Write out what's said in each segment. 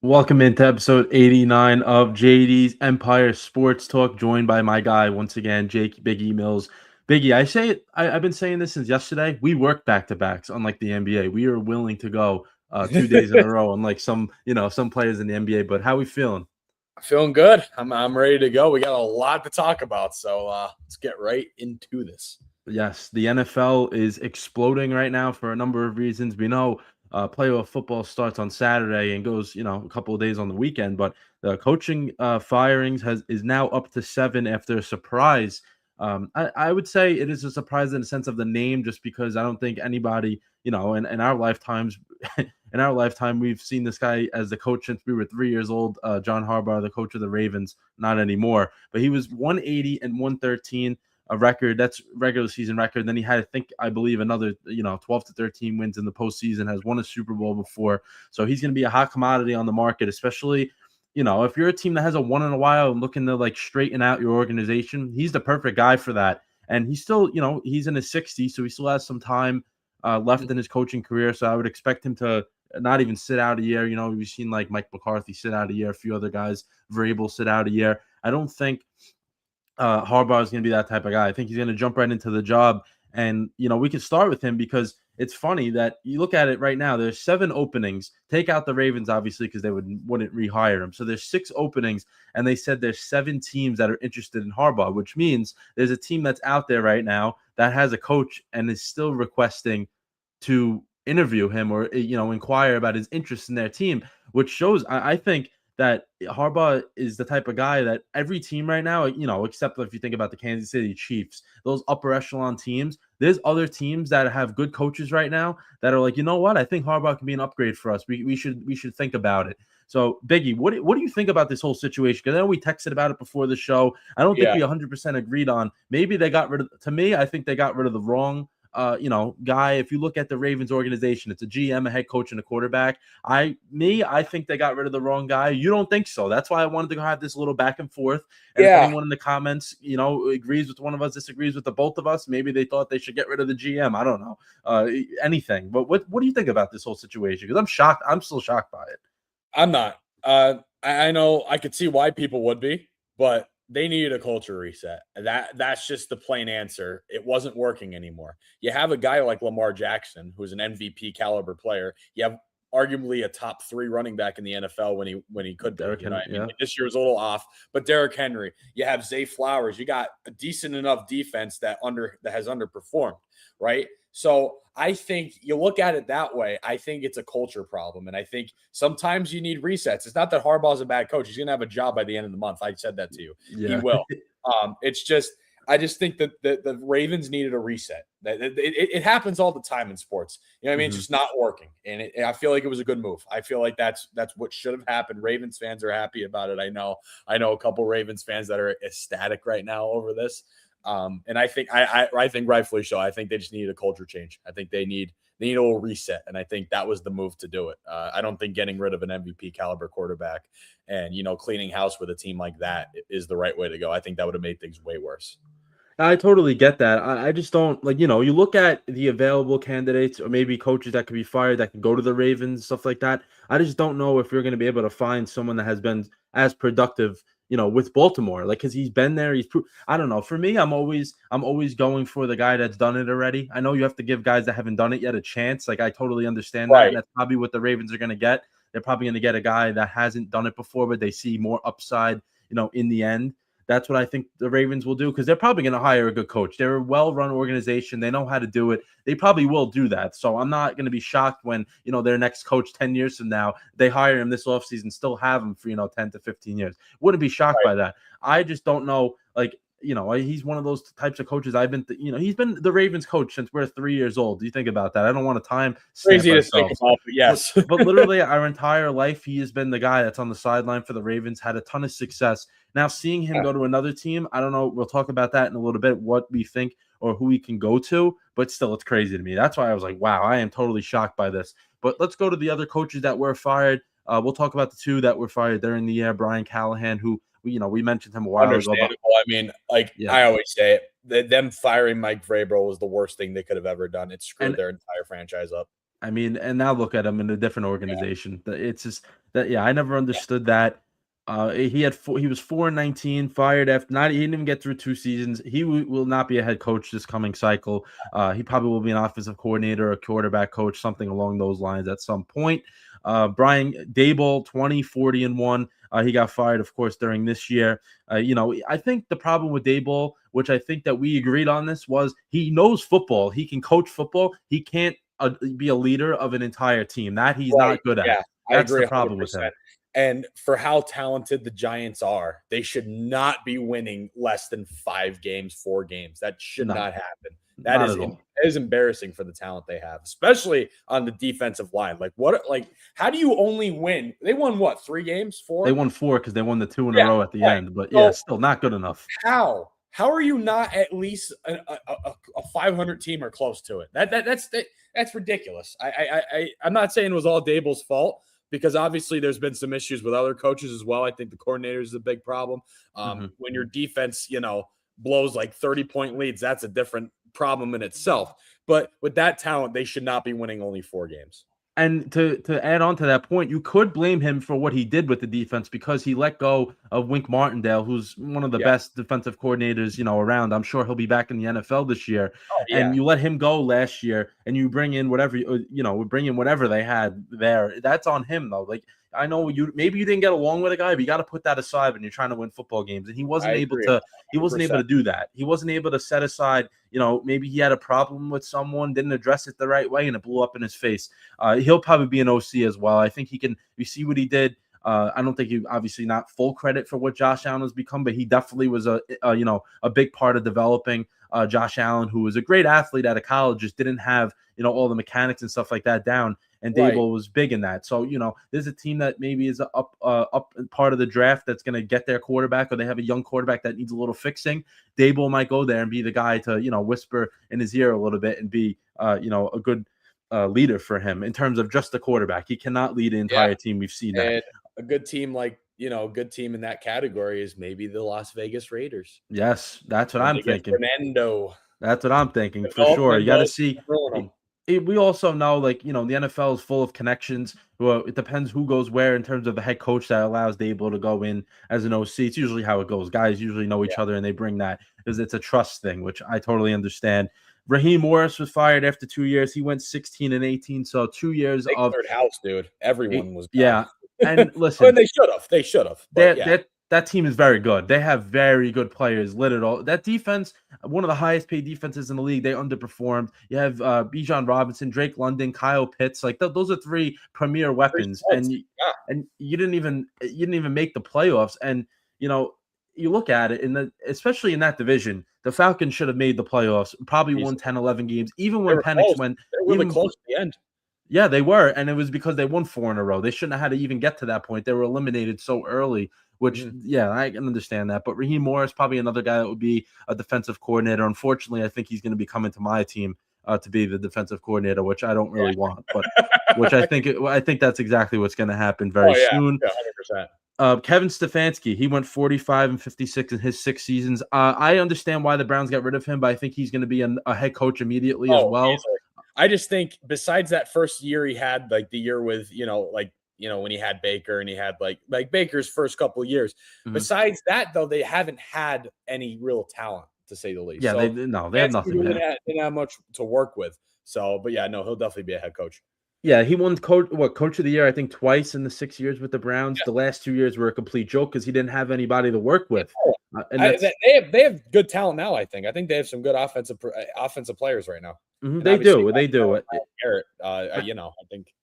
Welcome into episode 89 of JD's Empire Sports Talk, joined by my guy once again, Jake Biggie Mills. Biggie, I've been saying this since yesterday. We work back to backs, unlike the NBA. We are willing to go 2 days in a row, unlike some players in the NBA. But how we feeling? Feeling good. I'm ready to go. We got a lot to talk about, so let's get right into this. Yes, the NFL is exploding right now for a number of reasons. We know playoff football starts on Saturday and goes, a couple of days on the weekend. But the coaching firings is now up to 7 after a surprise. I would say it is a surprise in the sense of the name, just because I don't think anybody, in our lifetimes, in our lifetime, we've seen this guy as the coach since we were 3 years old. John Harbaugh, the coach of the Ravens, not anymore, but he was 180 and 113. A record that's regular season record. Then he had, I believe, another 12 to 13 wins in the postseason. Has won a Super Bowl before, so he's going to be a hot commodity on the market, especially if you're a team that has a won in a while and looking to like straighten out your organization. He's the perfect guy for that, and he's still he's in his 60s, so he still has some time left in his coaching career. So I would expect him to not even sit out a year. We've seen like Mike McCarthy sit out a year, a few other guys, Vrabel sit out a year. I don't think Harbaugh is going to be that type of guy. I think he's going to jump right into the job. And, we can start with him because it's funny that you look at it right now. There's 7 openings. Take out the Ravens, obviously, because they wouldn't rehire him. So there's 6 openings, and they said there's 7 teams that are interested in Harbaugh, which means there's a team that's out there right now that has a coach and is still requesting to interview him or, inquire about his interest in their team, which shows, I think, that Harbaugh is the type of guy that every team right now, except if you think about the Kansas City Chiefs, those upper echelon teams, there's other teams that have good coaches right now that are like, you know what? I think Harbaugh can be an upgrade for us. We should think about it. So, Biggie, what do you think about this whole situation? Because I know we texted about it before the show. I don't think we 100% agreed on. Maybe they got rid of. To me, I think they got rid of the wrong guy. If you look at the Ravens organization, it's a GM, a head coach, and a quarterback. I think they got rid of the wrong guy. You don't think so? That's why I wanted to have this little back and forth. And if anyone in the comments, agrees with one of us, disagrees with the both of us, maybe they thought they should get rid of the GM. I don't know, anything. But what do you think about this whole situation? Because I'm shocked. I'm still shocked by it. I'm not. I know I could see why people would be, but they needed a culture reset. That's just the plain answer. It wasn't working anymore. You have a guy like Lamar Jackson, who's an MVP caliber player. You have arguably a top 3 running back in the NFL when he could be. This year was a little off, but Derrick Henry. You have Zay Flowers. You got a decent enough defense that has underperformed, right? So I think you look at it that way. I think it's a culture problem. And I think sometimes you need resets. It's not that Harbaugh's a bad coach. He's going to have a job by the end of the month. I said that to you. Yeah. He will. I just think that the Ravens needed a reset. It happens all the time in sports. You know what I mean? It's just not working. And I feel like it was a good move. I feel like that's what should have happened. Ravens fans are happy about it. I know a couple Ravens fans that are ecstatic right now over this. And I think rightfully so. I think they just needed a culture change. I think they need They need a little reset, and I think that was the move to do it. I don't think getting rid of an MVP caliber quarterback and cleaning house with a team like that is the right way to go. I think that would have made things way worse. I totally get that. I just don't like, you look at the available candidates or maybe coaches that could be fired that could go to the Ravens, stuff like that. I just don't know if you're going to be able to find someone that has been as productive, with Baltimore. Like, cause he's been there. I don't know. For me, I'm always going for the guy that's done it already. I know you have to give guys that haven't done it yet a chance. Like, I totally understand that. And Right. that's probably what the Ravens are going to get. They're probably going to get a guy that hasn't done it before, but they see more upside, in the end. That's what I think the Ravens will do because they're probably going to hire a good coach. They're a well-run organization. They know how to do it. They probably will do that. So I'm not going to be shocked when, their next coach 10 years from now, they hire him this offseason, still have him for, 10 to 15 years. Wouldn't be shocked by that. I just don't know, like, he's one of those types of coaches. He's been the Ravens coach since we're 3 years old. Do you think about that? I don't want to time stamp Crazy to think ourselves. about, but yes. But literally our entire life, he has been the guy that's on the sideline for the Ravens, had a ton of success. Now, seeing him go to another team, I don't know. We'll talk about that in a little bit, what we think or who he can go to. But still, it's crazy to me. That's why I was like, wow, I am totally shocked by this. But let's go to the other coaches that were fired. We'll talk about the two that were fired. They're in the air. Brian Callahan, who we mentioned him a while ago. But, I mean, I always say it, them firing Mike Vrabel was the worst thing they could have ever done. It screwed their entire franchise up. I mean, and now look at him in a different organization. It's just that, I never understood that. He was 4-19, fired after he didn't even get through 2 seasons. He will not be a head coach this coming cycle. He probably will be an offensive coordinator, a quarterback coach, something along those lines at some point. Brian Daboll, 20-40-1. He got fired, of course, during this year. I think the problem with Daboll, which I think that we agreed on this, was he knows football. He can coach football. He can't be a leader of an entire team. That he's not good at. Yeah, That's I agree the problem 100%. with him. And for how talented the Giants are, they should not be winning less than 5 games, 4 games. That should not happen. That is embarrassing for the talent they have, especially on the defensive line. How do you only win? They won what, 3 games, 4? They won 4 because they won the 2 in a row at the end. But still not good enough. How are you not at least a 500 team or close to it? That's ridiculous. I'm not saying it was all Daboll's fault, because obviously there's been some issues with other coaches as well. I think the coordinator is a big problem. When your defense, blows like 30-point leads, that's a different problem in itself. But with that talent, they should not be winning only 4 games. And to add on to that point, you could blame him for what he did with the defense because he let go of Wink Martindale, who's one of the best defensive coordinators, around. I'm sure he'll be back in the NFL this year. Oh, yeah. And you let him go last year and you bring in whatever, whatever they had there. That's on him, though. Like, I know maybe you didn't get along with a guy, but you got to put that aside when you're trying to win football games. And he wasn't able to do that. He wasn't able to set aside, maybe he had a problem with someone, didn't address it the right way, and it blew up in his face. He'll probably be an OC as well. I think you see what he did. I don't think he obviously not full credit for what Josh Allen has become, but he definitely was a big part of developing Josh Allen, who was a great athlete out of college, just didn't have, all the mechanics and stuff like that down. And Daboll was big in that. So, there's a team that maybe is up part of the draft that's going to get their quarterback, or they have a young quarterback that needs a little fixing. Daboll might go there and be the guy to, whisper in his ear a little bit and be, a good leader for him in terms of just the quarterback. He cannot lead an entire team. We've seen that. And a good team a good team in that category is maybe the Las Vegas Raiders. Yes, that's what I'm thinking. Fernando. That's what I'm thinking for sure. You got to see. We also know, the NFL is full of connections. It depends who goes where in terms of the head coach that allows Daboll to go in as an OC. It's usually how it goes. Guys usually know each other, and they bring that because it's a trust thing, which I totally understand. Raheem Morris was fired after 2 years. He went 16-18, so 2 years of third house, dude. Everyone was gone. Yeah. And listen, they should have. That team is very good. They have very good players lit it all. That defense, one of the highest paid defenses in the league, they underperformed. You have Bijan Robinson, Drake London, Kyle Pitts. Those are 3 premier weapons, and you didn't even make the playoffs. And you look at it especially in that division, the Falcons should have made the playoffs. Probably won 10, 11 games, even when Penix went. They were really close at the end. Yeah, they were, and it was because they won 4 in a row. They shouldn't have had to even get to that point. They were eliminated so early. Which, I can understand that. But Raheem Morris, probably another guy that would be a defensive coordinator. Unfortunately, I think he's going to be coming to my team to be the defensive coordinator, which I don't really want, but which I think that's exactly what's going to happen very Oh yeah, soon. yeah, 100%. Kevin Stefanski, he went 45 and 56 in his 6 seasons. I understand why the Browns got rid of him, but I think he's going to be a head coach immediately as Oh, well. easily. I just think besides that first year he had, like the year with, when he had Baker and he had like Baker's first couple of years. Mhm. Besides that, though, they haven't had any real talent to say the least. Yeah, So they have nothing there. didn't have much to work with. So, but yeah, no, he'll definitely be a head coach. Yeah, he won coach of the year, I think twice in the 6 years with the Browns. Yeah. The last 2 years were a complete joke because he didn't have anybody to work with. And that's They have good talent now. I think they have some good offensive players right now. And they obviously, do. They do. Garrett, I I think.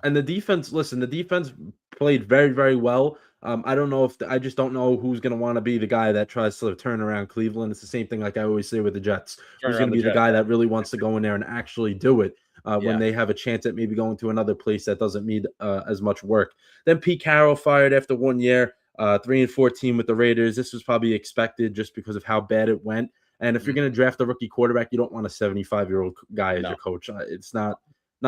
And the defense, listen, the defense played very, very well. I don't know if I just don't know who's going to want to be the guy that tries to turn around Cleveland. It's the same thing like I always say with the Jets. Turn Who's going around to the be the Jets. guy that really wants to go in there and actually do it when Yeah. they have a chance at maybe going to another place that doesn't need as much work. Then Pete Carroll fired after 1 year, 3-14 with the Raiders. This was probably expected just because of how bad it went. And if you're going to draft a rookie quarterback, you don't want a 75-year-old guy as your coach. It's not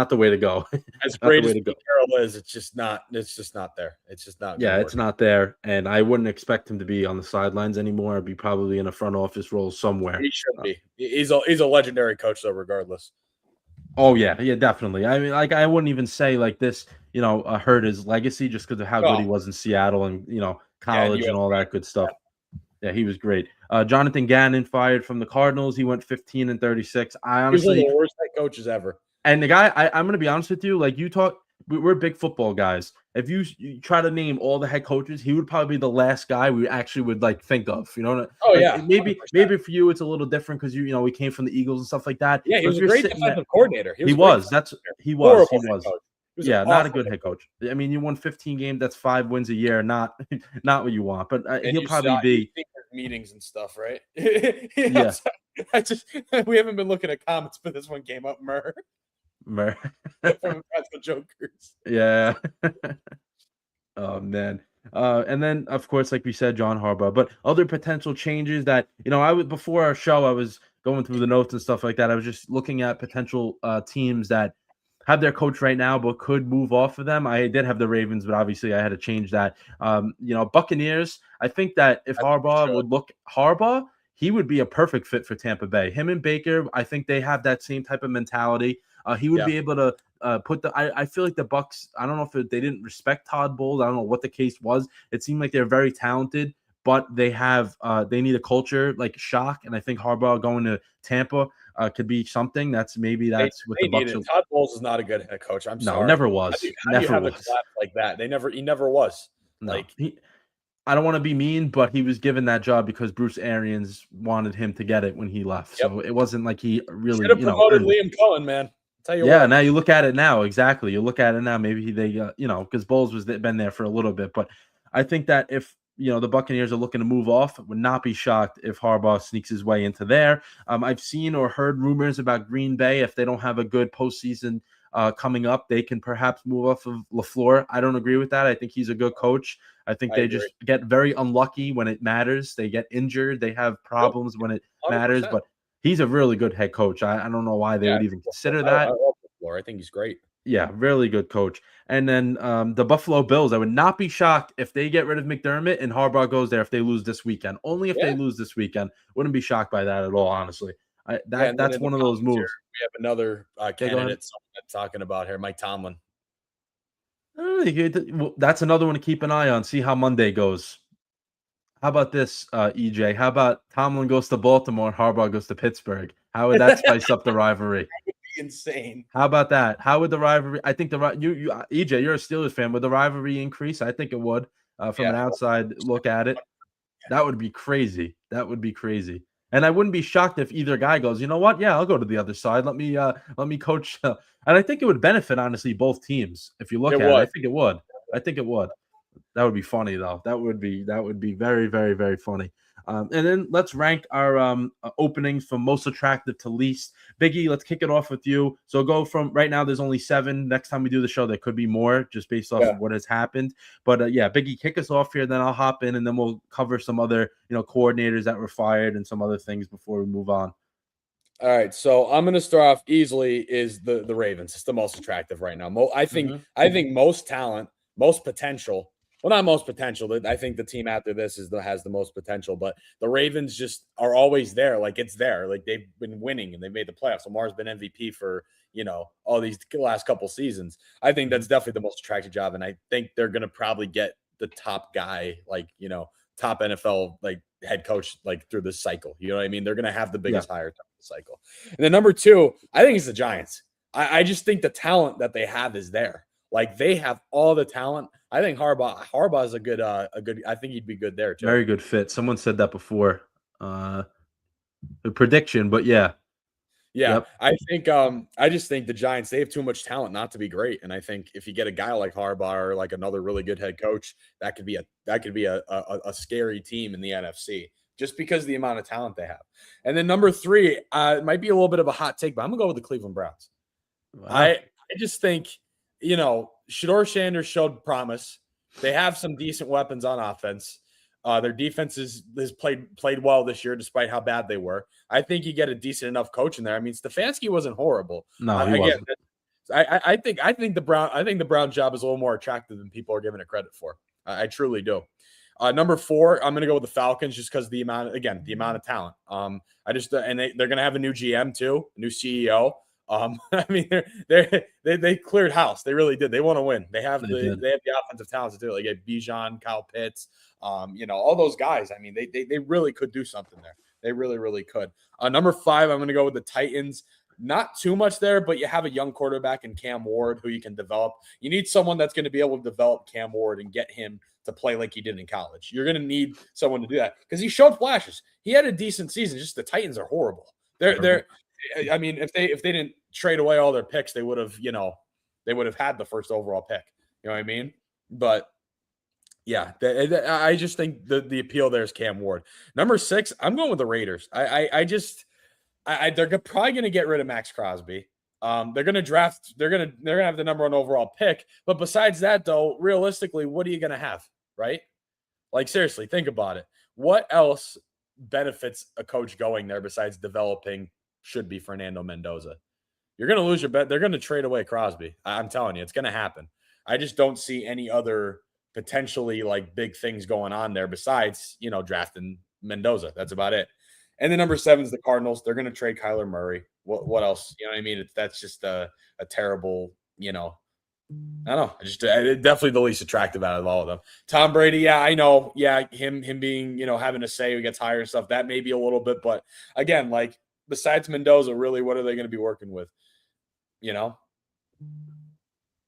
the way to go. As Not the great way as to go. Pete Carroll is, it's just not there. It's just not. Yeah, it's not there, and I wouldn't expect him to be on the sidelines anymore. I'd be probably in a front office role somewhere. He should be. He's a legendary coach, though, regardless. Oh yeah, definitely. I mean, like I wouldn't even say like this, hurt his legacy just because of how good he was in Seattle and college and all that good stuff. Yeah, he was great. Jonathan Gannon fired from the Cardinals. He went 15 and 36. I honestly, he was one of the worst head coaches ever. And the guy, I'm gonna be honest with you, like you talk, we're big football guys. If you try to name all the head coaches, he would probably be the last guy we actually would like think of. Oh like, yeah, maybe for you it's a little different because we came from the Eagles and stuff like that. Yeah, he was a great defensive coordinator. He was. He was. Yeah, not a good head coach. I mean, you won 15 games. That's 5 wins a year. Not what you want. But he'll probably be meetings and stuff, right? Yeah. We haven't been looking at comments, but this one came up, From Practical Jokers. Yeah. Oh man. And then of course, like we said, John Harbaugh. But other potential changes that I would before our show, I was going through the notes and stuff like that. I was just looking at potential teams that have their coach right now, but could move off of them. I did have the Ravens, but obviously I had to change that. Buccaneers. I think that if Harbaugh, he would be a perfect fit for Tampa Bay. Him and Baker, I think they have that same type of mentality. He would be able to put I feel like the Bucs, I don't know if they didn't respect Todd Bowles. I don't know what the case was. It seemed like they're very talented, but they need a culture like shock. And I think Harbaugh going to Tampa could be something. That's what the Bucs. Todd Bowles is not a good head coach. I'm sorry. No, never was. How do you have a collapse like that? He never was. No. I don't want to be mean, but he was given that job because Bruce Arians wanted him to get it when he left. Yep. So it wasn't like he really should have promoted Liam Cohen, man. Tell you what. Now you look at it now. Exactly. You look at it now. Maybe they, because Bowles been there for a little bit. But I think that if the Buccaneers are looking to move off, would not be shocked if Harbaugh sneaks his way into there. I've seen or heard rumors about Green Bay. If they don't have a good postseason coming up, they can perhaps move off of LaFleur. I don't agree with that. I think he's a good coach. I think they just get very unlucky when it matters. They get injured. They have problems when it 100%. Matters. But he's a really good head coach. I don't know why they would even consider that. I love LaFleur. I think he's great. Yeah, really good coach. And then the Buffalo Bills, I would not be shocked if they get rid of McDermott and Harbaugh goes there if they lose this weekend. Only if they lose this weekend. Wouldn't be shocked by that at all, honestly. That's one of those moves. We have another candidate talking about here, Mike Tomlin. That's another one to keep an eye on. See how Monday goes. How about this, EJ? How about Tomlin goes to Baltimore and Harbaugh goes to Pittsburgh? How would that spice up the rivalry? That would be insane. How about that? How would the rivalry? I think EJ, you're a Steelers fan. Would the rivalry increase? I think it would. From an outside look at it, that would be crazy. That would be crazy. And I wouldn't be shocked if either guy goes, you know what? Yeah, I'll go to the other side. Let me coach. And I think it would benefit, honestly, both teams. If you look at it, I think it would. That would be funny, though. That would be very, very, very funny. And then let's rank our openings from most attractive to least. Biggie, let's kick it off with you. So go from right now, there's only 7. Next time we do the show, there could be more just based off of what has happened. But Biggie, kick us off here. Then I'll hop in and then we'll cover some other, coordinators that were fired and some other things before we move on. All right, so I'm going to start off easily. Is the Ravens? It's the most attractive right now. I think Mhm. most talent, most potential. Well, not most potential. I think the team after this has the most potential. But the Ravens just are always there. Like it's there. Like they've been winning and they made the playoffs. Lamar's been MVP for all these last couple seasons. I think Mhm. that's definitely the most attractive job, and I think they're going to probably get the top guy, like top NFL like head coach like through this cycle. You know what I mean? They're going to have the Yeah, biggest hire cycle. And then number two, I think it's the Giants. I just think the talent that they have is there. Like they have all the talent. I think Harbaugh is a good. I think he'd be good there too. very good fit. Someone said that before. Uh, a prediction, but yeah. Yeah, Yep. I think I just think the Giants, they have too much talent not to be great. And I think if you get a guy like Harbaugh or like another really good head coach, that could be a scary team in the NFC just because of the amount of talent they have. And then number three, it might be a little bit of a hot take, but I'm gonna go with the Cleveland Browns. I Wow. I just think, Shador Sanders showed promise. They have some decent weapons on offense. Their defense has played well this year, despite how bad they were. I think you get a decent enough coach in there. I mean, Stefanski wasn't horrible. No, he Again, wasn't. I think the Brown job is a little more attractive than people are giving it credit for. I truly do. Number four, I'm going to go with the Falcons just because the amount of talent. They're going to have a new GM too, a new CEO. I mean, they cleared house. They really did. They want to win. They have They did. the offensive talent to do it. Like Bijan, Kyle Pitts, all those guys. I mean, they really could do something there. They really, really could. Number five, I'm going to go with the Titans. Not too much there, but you have a young quarterback in Cam Ward who you can develop. You need someone that's going to be able to develop Cam Ward and get him to play like he did in college. You're going to need someone to do that because he showed flashes. He had a decent season. Just the Titans are horrible. They're I mean, if they didn't trade away all their picks, they would have had the first overall pick. You know what I mean? But yeah, I just think the appeal there is Cam Ward. Number six, I'm going with the Raiders. They're probably going to get rid of Max Crosby. They're going to draft. They're gonna have the number one overall pick. But besides that, though, realistically, what are you going to have, right? Like seriously, think about it. What else benefits a coach going there besides developing? Should be Fernando Mendoza. You're going to lose your bet. They're going to trade away Crosby. I'm telling you, it's going to happen. I just don't see any other potentially like big things going on there besides, drafting Mendoza. That's about it. And then number seven is the Cardinals. They're going to trade Kyler Murray. What else? You know what I mean? That's just a terrible, I don't know. Definitely the least attractive out of all of them. Tom Brady, yeah, I know. Yeah, him being, having a say who gets hired and stuff, that may be a little bit, but again, like besides Mendoza, really, what are they going to be working with? You know?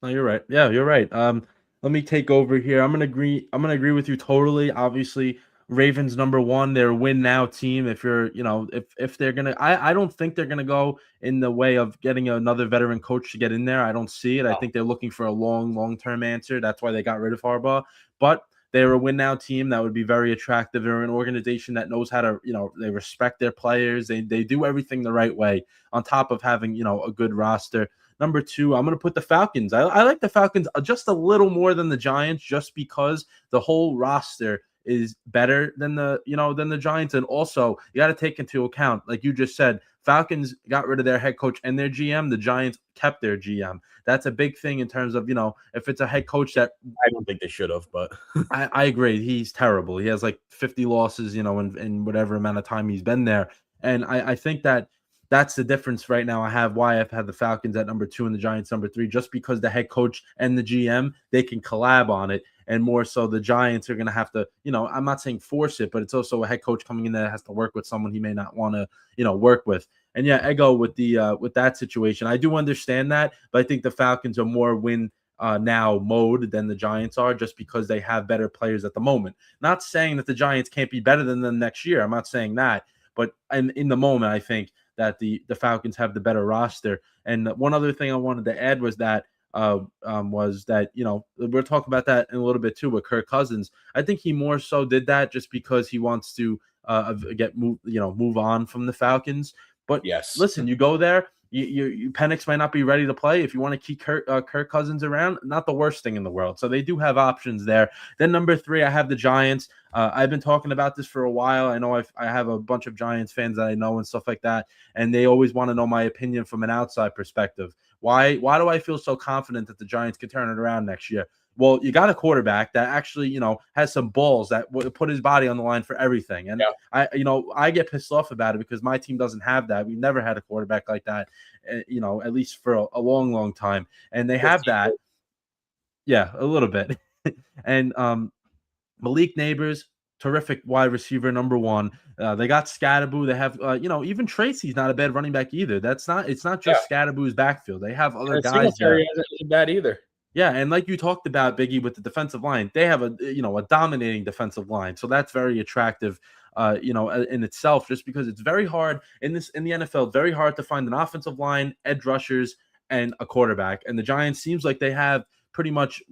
No, you're right. Yeah, you're right. Let me take over here. I'm gonna agree with you totally. Obviously, Ravens number one. They're a win now team. If you're, if they're gonna, I don't think they're gonna go in the way of getting another veteran coach to get in there. I don't see it. I Oh, think they're looking for a long term answer. That's why they got rid of Harbaugh. But they're a win now team that would be very attractive. They're an organization that knows how to, they respect their players. They do everything the right way. On top of having, a good roster. Number two, I'm going to put the Falcons. I like the Falcons just a little more than the Giants, just because the whole roster is better than the Giants. And also, you got to take into account, like you just said, Falcons got rid of their head coach and their GM. The Giants kept their GM. That's a big thing in terms of, if it's a head coach that I don't think they should have, but I agree. He's terrible. He has like 50 losses, in whatever amount of time he's been there. And I think that's the difference right now. I have why I've had the Falcons at number two and the Giants number three, just because the head coach and the GM, they can collab on it. And more so the Giants are going to have to, I'm not saying force it, but it's also a head coach coming in there that has to work with someone he may not want to, work with. And yeah, I go with with that situation. I do understand that, but I think the Falcons are more win now mode than the Giants are, just because they have better players at the moment. Not saying that the Giants can't be better than them next year. I'm not saying that, but in the moment, I think that the Falcons have the better roster. And one other thing I wanted to add was that we're talking about that in a little bit too with Kirk Cousins. I think he more so did that just because he wants to move on from the Falcons. But yes. listen, you go there. Penix might not be ready to play. If you want to keep Kirk Cousins around, not the worst thing in the world. So they do have options there. Then number 3, I have the Giants. I've been talking about this for a while. I know I have a bunch of Giants fans that I know and stuff like that, and they always want to know my opinion from an outside perspective. Why do I feel so confident that the Giants can turn it around next year? Well, you got a quarterback that actually, has some balls that would put his body on the line for everything. And Yeah. I get pissed off about it because my team doesn't have that. We've never had a quarterback like that, at least for a long, long time. And they have that. Yeah, a little bit. And Malik Neighbors, terrific wide receiver, number 1. They got Scatterboo. They have, even Tracy's not a bad running back either. It's not just Scatterboo's backfield. They have other guys there. Isn't bad either. Yeah, and like you talked about, Biggie, with the defensive line, they have a dominating defensive line, so that's very attractive, in itself. Just because it's very hard in the NFL, very hard to find an offensive line, edge rushers, and a quarterback. And the Giants seems like they have pretty much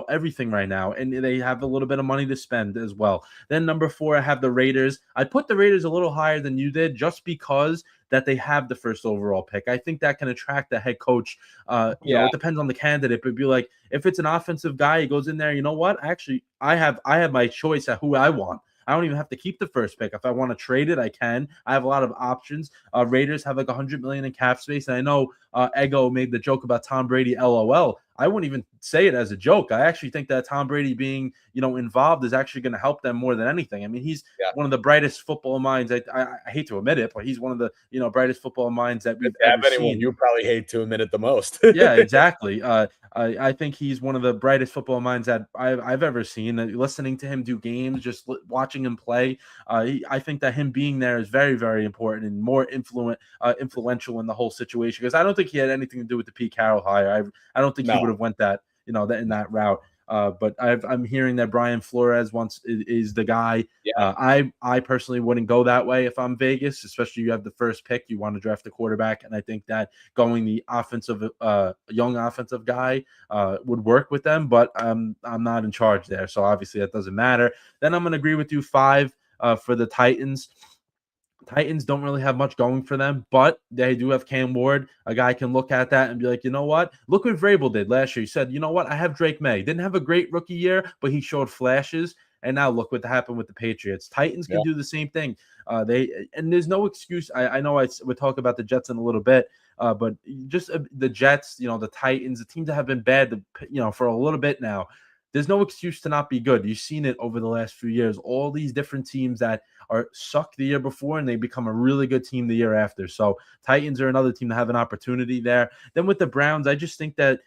everything right now, and they have a little bit of money to spend as well. Then number 4, I have the Raiders. I put the Raiders a little higher than you did, just because that they have the first overall pick. I think that can attract the head coach. It depends on the candidate, but be like, if it's an offensive guy, he goes in there. You know what? Actually, I have my choice at who I want. I don't even have to keep the first pick. If I want to trade it, I can. I have a lot of options. Raiders have like $100 million in cap space, and I know Ego made the joke about Tom Brady, LOL. I wouldn't even say it as a joke. I actually think that Tom Brady being, involved is actually going to help them more than anything. I mean, he's one of the brightest football minds. I hate to admit it, but he's one of the, brightest football minds that we've ever seen. You probably hate to admit it the most. Yeah, exactly. I think he's one of the brightest football minds that I've ever seen. Listening to him do games, just watching him play, I think that him being there is very, very important and more influential in the whole situation. Because I don't think he had anything to do with the Pete Carroll hire. I don't think he would have went that in that route. But I'm hearing that Brian Flores is the guy. Yeah. I personally wouldn't go that way if I'm Vegas, especially you have the first pick. You want to draft a quarterback, and I think that going the young offensive guy would work with them. But I'm not in charge there, so obviously that doesn't matter. Then I'm going to agree with you. 5 for the Titans. Titans don't really have much going for them, but they do have Cam Ward. A guy can look at that and be like, you know what? Look what Vrabel did last year. He said, you know what? I have Drake May. Didn't have a great rookie year, but he showed flashes. And now look what happened with the Patriots. Titans can do the same thing. There's no excuse. I know we'll talk about the Jets in a little bit, but just the Jets, the Titans, the teams that have been bad, for a little bit now. There's no excuse to not be good. You've seen it over the last few years. All these different teams that are sucked the year before, and they become a really good team the year after. So Titans are another team to have an opportunity there. Then with the Browns, I just think that,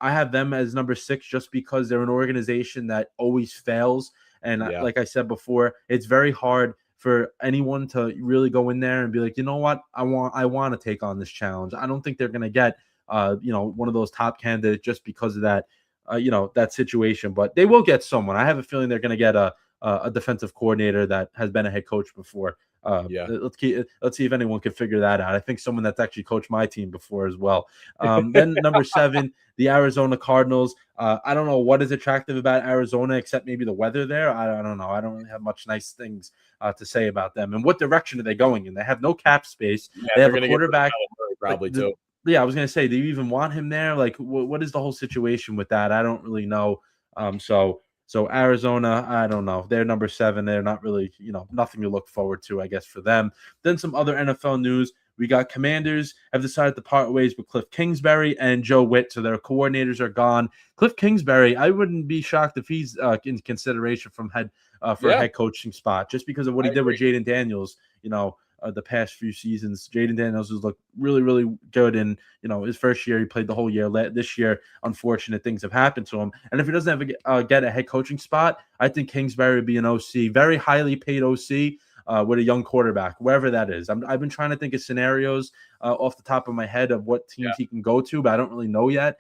I have them as number 6 just because they're an organization that always fails. And like I said before, it's very hard for anyone to really go in there and be like, you know what, I want to take on this challenge. I don't think they're going to get, one of those top candidates just because of that. That situation, but they will get someone. I have a feeling they're going to get a defensive coordinator that has been a head coach before. Let's see if anyone can figure that out. I think someone that's actually coached my team before as well. Then number 7, the Arizona Cardinals. I don't know what is attractive about Arizona except maybe the weather there. I don't know. I don't really have much nice things to say about them. And what direction are they going in? They have no cap space. They have a quarterback probably too. Yeah, I was gonna say, do you even want him there? Like, what is the whole situation with that? I don't really know. So Arizona, I don't know. They're number 7. They're not really, nothing to look forward to, I guess, for them. Then some other NFL news. We got Commanders have decided to part ways with Cliff Kingsbury and Joe Witt, so their coordinators are gone. Cliff Kingsbury, I wouldn't be shocked if he's in consideration for a head coaching spot, just because of what he did with Jaden Daniels. The past few seasons, Jaden Daniels has looked really, really good. And, his first year, he played the whole year. This year, unfortunate things have happened to him. And if he doesn't get a head coaching spot, I think Kingsbury would be an OC, very highly paid OC with a young quarterback, wherever that is. I've been trying to think of scenarios off the top of my head of what teams he can go to, but I don't really know yet.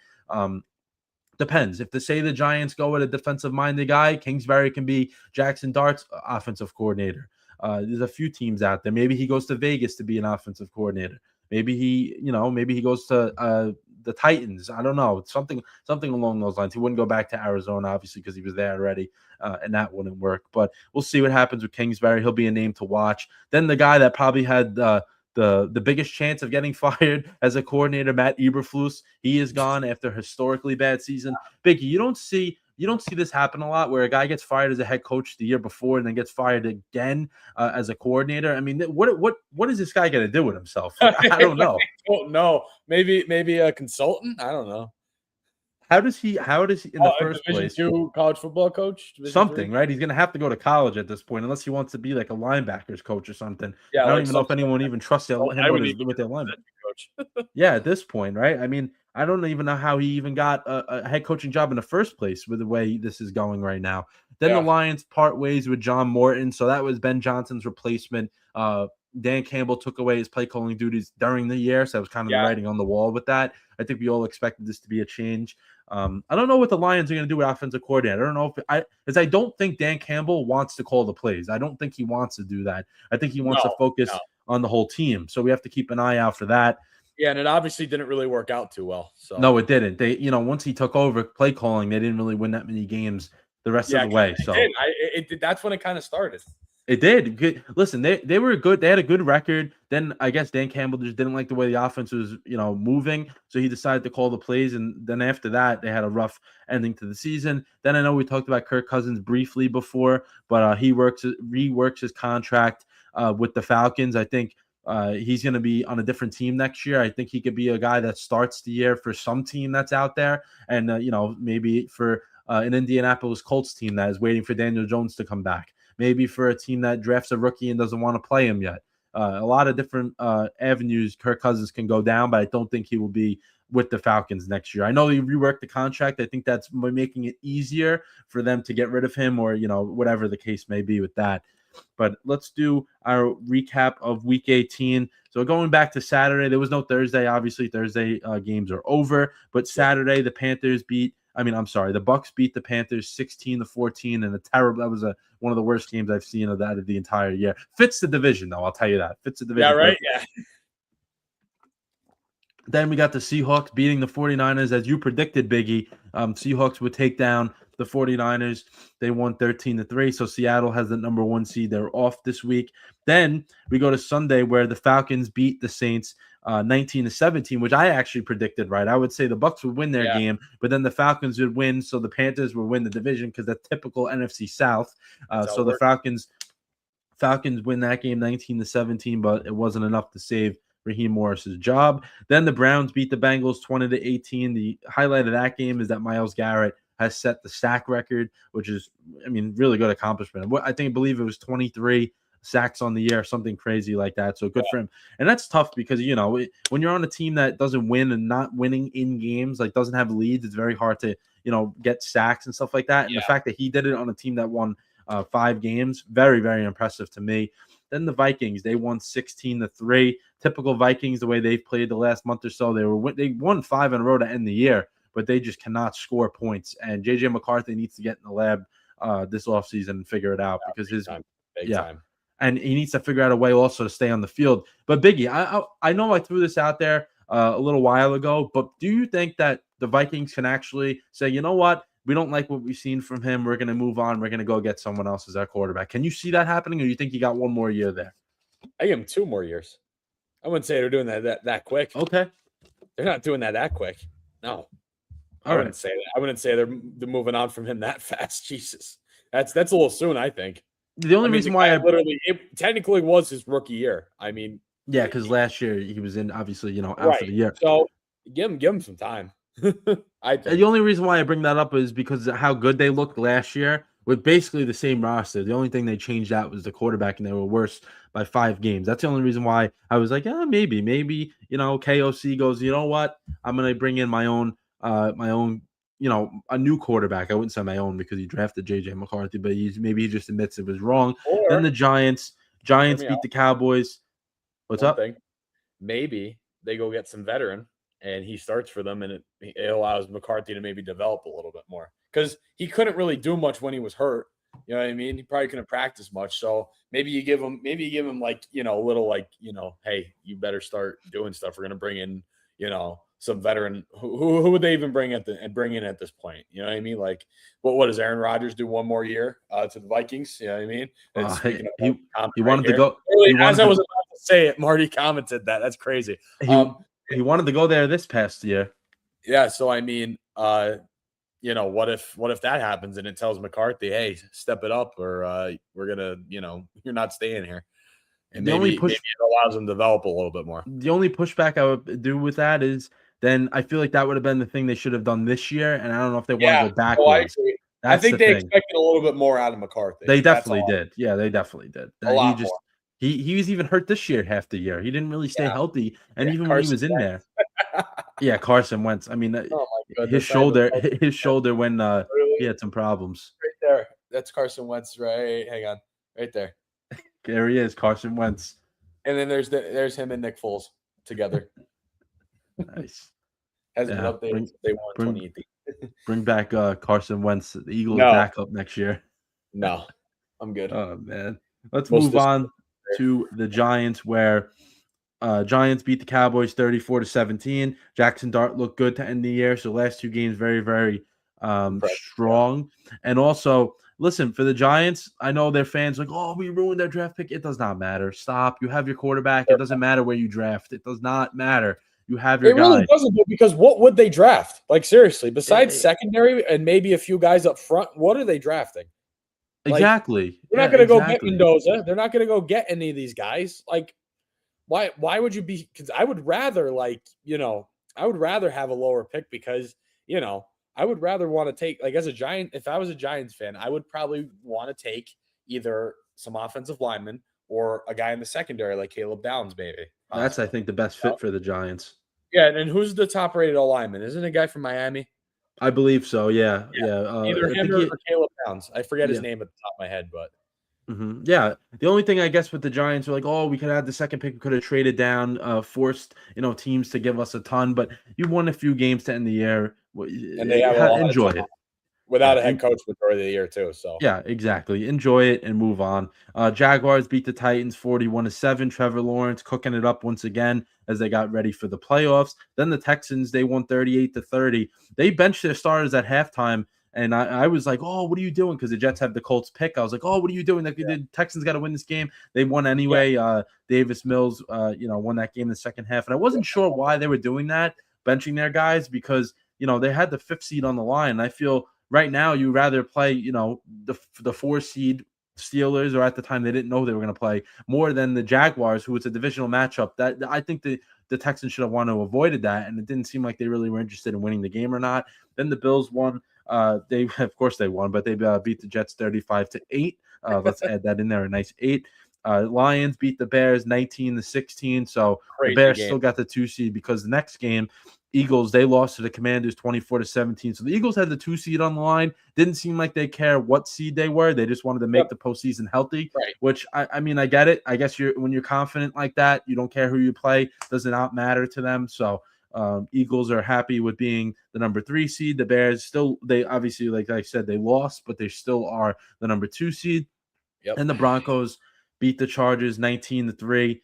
Depends. If the Giants go with a defensive-minded guy, Kingsbury can be Jackson Dart's offensive coordinator. There's a few teams out there. Maybe he goes to Vegas to be an offensive coordinator. Maybe he goes to the Titans. I don't know. Something along those lines. He wouldn't go back to Arizona, obviously, because he was there already, and that wouldn't work. But we'll see what happens with Kingsbury. He'll be a name to watch. Then the guy that probably had the the biggest chance of getting fired as a coordinator, Matt Eberflus. He is gone after a historically bad season. Biggie, you don't see this happen a lot where a guy gets fired as a head coach the year before and then gets fired again as a coordinator. I mean, what is this guy going to do with himself? Like, I don't know. don't know. Maybe a consultant. I don't know. How does he in the first Division place? II college football coach? Division Something, III? right? He's going to have to go to college at this point, unless he wants to be like a linebackers coach or something. Yeah, I don't like even know if anyone even trusts him I would with their linebacker. coach. Yeah, at this point, right? I mean, I don't even know how he even got a head coaching job in the first place with the way this is going right now. Then the Yeah. Lions part ways with John Morton, so that was Ben Johnson's replacement. Dan Campbell took away his play calling duties during the year, so that was kind of the writing on the wall with that. I think we all expected this to be a change. I don't know what the Lions are going to do with offensive coordinator. I don't know because I don't think Dan Campbell wants to call the plays. I don't think he wants to do that. I think he wants to focus on the whole team. So we have to keep an eye out for that. Yeah, and it obviously didn't really work out too well. So no, it didn't. They, once he took over play calling, they didn't really win that many games the rest of the way. So that's when it kind of started. It did. Listen, they were good. They had a good record. Then I guess Dan Campbell just didn't like the way the offense was, moving. So he decided to call the plays. And then after that, they had a rough ending to the season. Then I know we talked about Kirk Cousins briefly before, but he reworks his contract with the Falcons. I think he's going to be on a different team next year. I think he could be a guy that starts the year for some team that's out there. And, maybe for an Indianapolis Colts team that is waiting for Daniel Jones to come back. Maybe for a team that drafts a rookie and doesn't want to play him yet. A lot of different avenues Kirk Cousins can go down, but I don't think he will be with the Falcons next year. I know he reworked the contract. I think that's making it easier for them to get rid of him or, whatever the case may be with that. But let's do our recap of Week 18. So going back to Saturday, there was no Thursday. Obviously, Thursday games are over. But Saturday, the Bucs beat the Panthers 16-14 in a terrible. That was one of the worst games I've seen of the entire year. Fits the division, though. I'll tell you that. Fits the division. Yeah, right. Yeah. Then we got the Seahawks beating the 49ers, as you predicted, Biggie. Seahawks would take down the 49ers. They won 13-3, so Seattle has the number 1 seed. They're off this week. Then we go to Sunday, where the Falcons beat the Saints 19-17, which I actually predicted right. I would say the Bucs would win their game, but then the Falcons would win, so the Panthers would win the division because that's typical NFC South. So the Falcons win that game 19-17, but it wasn't enough to save Raheem Morris's job. Then the Browns beat the Bengals 20-18. The highlight of that game is that Myles Garrett has set the sack record, which is, really good accomplishment. I believe it was 23 sacks on the year, something crazy like that. So good for him. And that's tough because, when you're on a team that doesn't win and not winning in games, like doesn't have leads, it's very hard to, get sacks and stuff like that. And the fact that he did it on a team that won 5 games, very, very impressive to me. Then the Vikings, they won 16-3. Typical Vikings, the way they've played the last month or so. They won 5 in a row to end the year, but they just cannot score points. And JJ McCarthy needs to get in the lab this offseason and figure it out because big time. And he needs to figure out a way also to stay on the field. But Biggie, I know I threw this out there a little while ago, but do you think that the Vikings can actually say, you know what? We don't like what we've seen from him. We're going to move on. We're going to go get someone else as our quarterback. Can you see that happening, or do you think he got one more year there? I give him 2 more years. I wouldn't say they're doing that quick. Okay. They're not doing that quick. No. I wouldn't say that. I wouldn't say they're moving on from him that fast. Jesus. That's a little soon, I think. The only reason why it technically was his rookie year. Yeah, because last year he was in, obviously, out for the year. So give him some time. The only reason why I bring that up is because of how good they looked last year with basically the same roster. The only thing they changed out was the quarterback, and they were worse by 5 games. That's the only reason why I was like, maybe, KOC goes, you know what? I'm going to bring in my own, a new quarterback. I wouldn't say my own because he drafted JJ McCarthy, but maybe he just admits it was wrong. Then the Giants beat the Cowboys. What's up? Maybe they go get some veteran and he starts for them, and it allows McCarthy to maybe develop a little bit more because he couldn't really do much when he was hurt. You know what I mean? He probably couldn't practice much. So maybe you give him like, a little like, hey, you better start doing stuff. We're going to bring in, some veteran. Who would they even bring in at this point? You know what I mean? Like, what does Aaron Rodgers do one more year to the Vikings? You know what I mean? He wanted to go. As I was about to say it. Marty commented that. That's crazy. He wanted to go there this past year. Yeah. So I mean, what if that happens and it tells McCarthy, hey, step it up, or we're gonna, you're not staying here, and maybe it allows him to develop a little bit more. The only pushback I would do with that is then I feel like that would have been the thing they should have done this year, and I don't know if they want to go backwards. I think they expected a little bit more out of McCarthy. They definitely did. Yeah, they definitely did. A lot more. He was even hurt this year half the year. He didn't really stay healthy, and even when he was in there, Carson Wentz. I mean, his shoulder when he had some problems. Right there, that's Carson Wentz. Right, hang on, right there. There he is, Carson Wentz. And then there's him and Nick Foles together. Nice. Hasn't been updated since they won 2018. Bring back Carson Wentz, the Eagles backup next year. No, I'm good. Oh man, let's move on to the Giants, where Giants beat the Cowboys 34-17. Jackson Dart looked good to end the year. So last two games very, very strong. And also, listen, for the Giants, I know their fans like, oh, we ruined their draft pick. It does not matter. Stop. You have your quarterback. It doesn't matter where you draft. It does not matter. You have your guy. It really doesn't, because what would they draft? Like, seriously, besides secondary and maybe a few guys up front, what are they drafting? Exactly. They're not going to go get Mendoza. They're not going to go get any of these guys. Like, why would you be? Because I would rather, I would rather have a lower pick because, I would rather want to take, like, as a Giant, if I was a Giants fan, I would probably want to take either some offensive linemen or a guy in the secondary like Caleb Downs, maybe. That's, I think, the best fit for the Giants. Yeah, and who's the top-rated lineman? Isn't it a guy from Miami? I believe so, yeah. Either him or Caleb Downs. I forget his name at the top of my head, but. Yeah, the only thing I guess with the Giants are like, oh, we could have the second pick, we could have traded down, forced teams to give us a ton, but you won a few games to end the year, and they enjoy it without a head coach majority of the year too. So yeah, exactly. Enjoy it and move on. Jaguars beat the Titans 41-7. Trevor Lawrence cooking it up once again as they got ready for the playoffs. Then the Texans, they won 38-30. They benched their starters at halftime. And I was like, oh, what are you doing? Because the Jets have the Colts pick. I was like, oh, what are you doing? The Texans got to win this game. They won anyway. Davis Mills, won that game in the second half. And I wasn't sure why they were doing that, benching their guys, because, they had the 5th seed on the line. And I feel right now you rather play, the 4 seed Steelers, or at the time they didn't know they were going to play, more than the Jaguars, who it's a divisional matchup. That I think the Texans should have wanted to avoided that. And it didn't seem like they really were interested in winning the game or not. Then the Bills won. They of course they won, but they beat the Jets 35-8. Let's add that in there, a nice 8. Lions beat the Bears 19-16. So the Bears still got the 2 seed, because the next game, Eagles, they lost to the Commanders 24-17. So the Eagles had the 2 seed on the line. Didn't seem like they care what seed they were. They just wanted to make the postseason healthy, which I mean, I get it. I guess when you're confident like that, you don't care who you play. Does not matter to them. So Eagles are happy with being the number 3 seed. The Bears they obviously, like I said, they lost, but they still are the number 2 seed. And the Broncos beat the Chargers 19-3.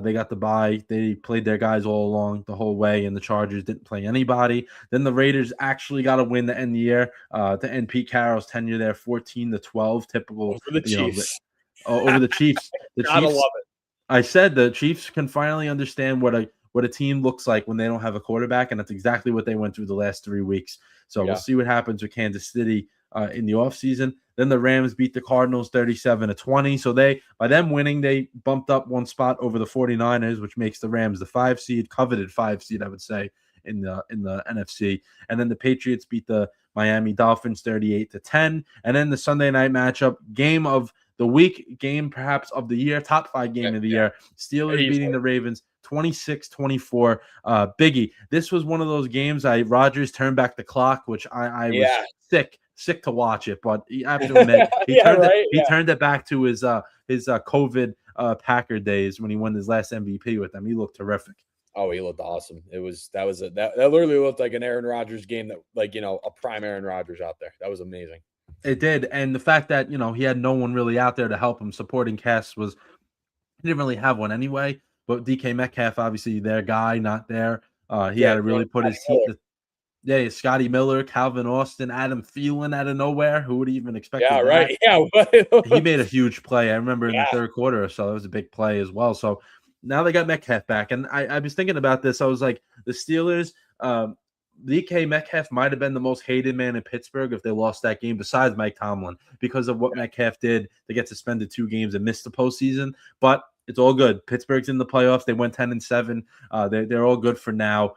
They got the bye. They played their guys all along the whole way, and the Chargers didn't play anybody. Then the Raiders actually got a win to end the year, to end Pete Carroll's tenure there, 14-12. Typical over the Chiefs. Over the Chiefs. The Gotta love it. I said the Chiefs can finally understand what a team looks like when they don't have a quarterback, and that's exactly what they went through the last 3 weeks. So we'll see what happens with Kansas City in the offseason. Then the Rams beat the Cardinals 37-20. So by them winning, they bumped up 1 spot over the 49ers, which makes the Rams the 5 seed, coveted 5 seed, I would say, in the NFC. And then the Patriots beat the Miami Dolphins 38-10. And then the Sunday night matchup, game of the week, game perhaps of the year, top 5 game of the year. Steelers beating the Ravens 26-24. Biggie, this was one of those games. Rodgers turned back the clock, which I was sick to watch it, but I have to admit he turned it back to his COVID Packer days when he won his last MVP with them. He looked terrific. Oh, he looked awesome. That literally looked like an Aaron Rodgers game, that, like, a prime Aaron Rodgers out there. That was amazing. It did, and the fact that he had no one really out there to help him. Supporting cast he didn't really have one anyway. But DK Metcalf, obviously their guy, not there. He had to really put his team. Yeah, Scotty Miller, Calvin Austin, Adam Thielen out of nowhere. Who would even expect? Yeah, right. Yeah, he made a huge play. I remember in the third quarter or so, it was a big play as well. So now they got Metcalf back, and I was thinking about this. I was like, the Steelers, DK Metcalf might have been the most hated man in Pittsburgh if they lost that game, besides Mike Tomlin, because of what Metcalf did. They get suspended 2 games and missed the postseason, but it's all good. Pittsburgh's in the playoffs. They went 10-7. They're all good for now.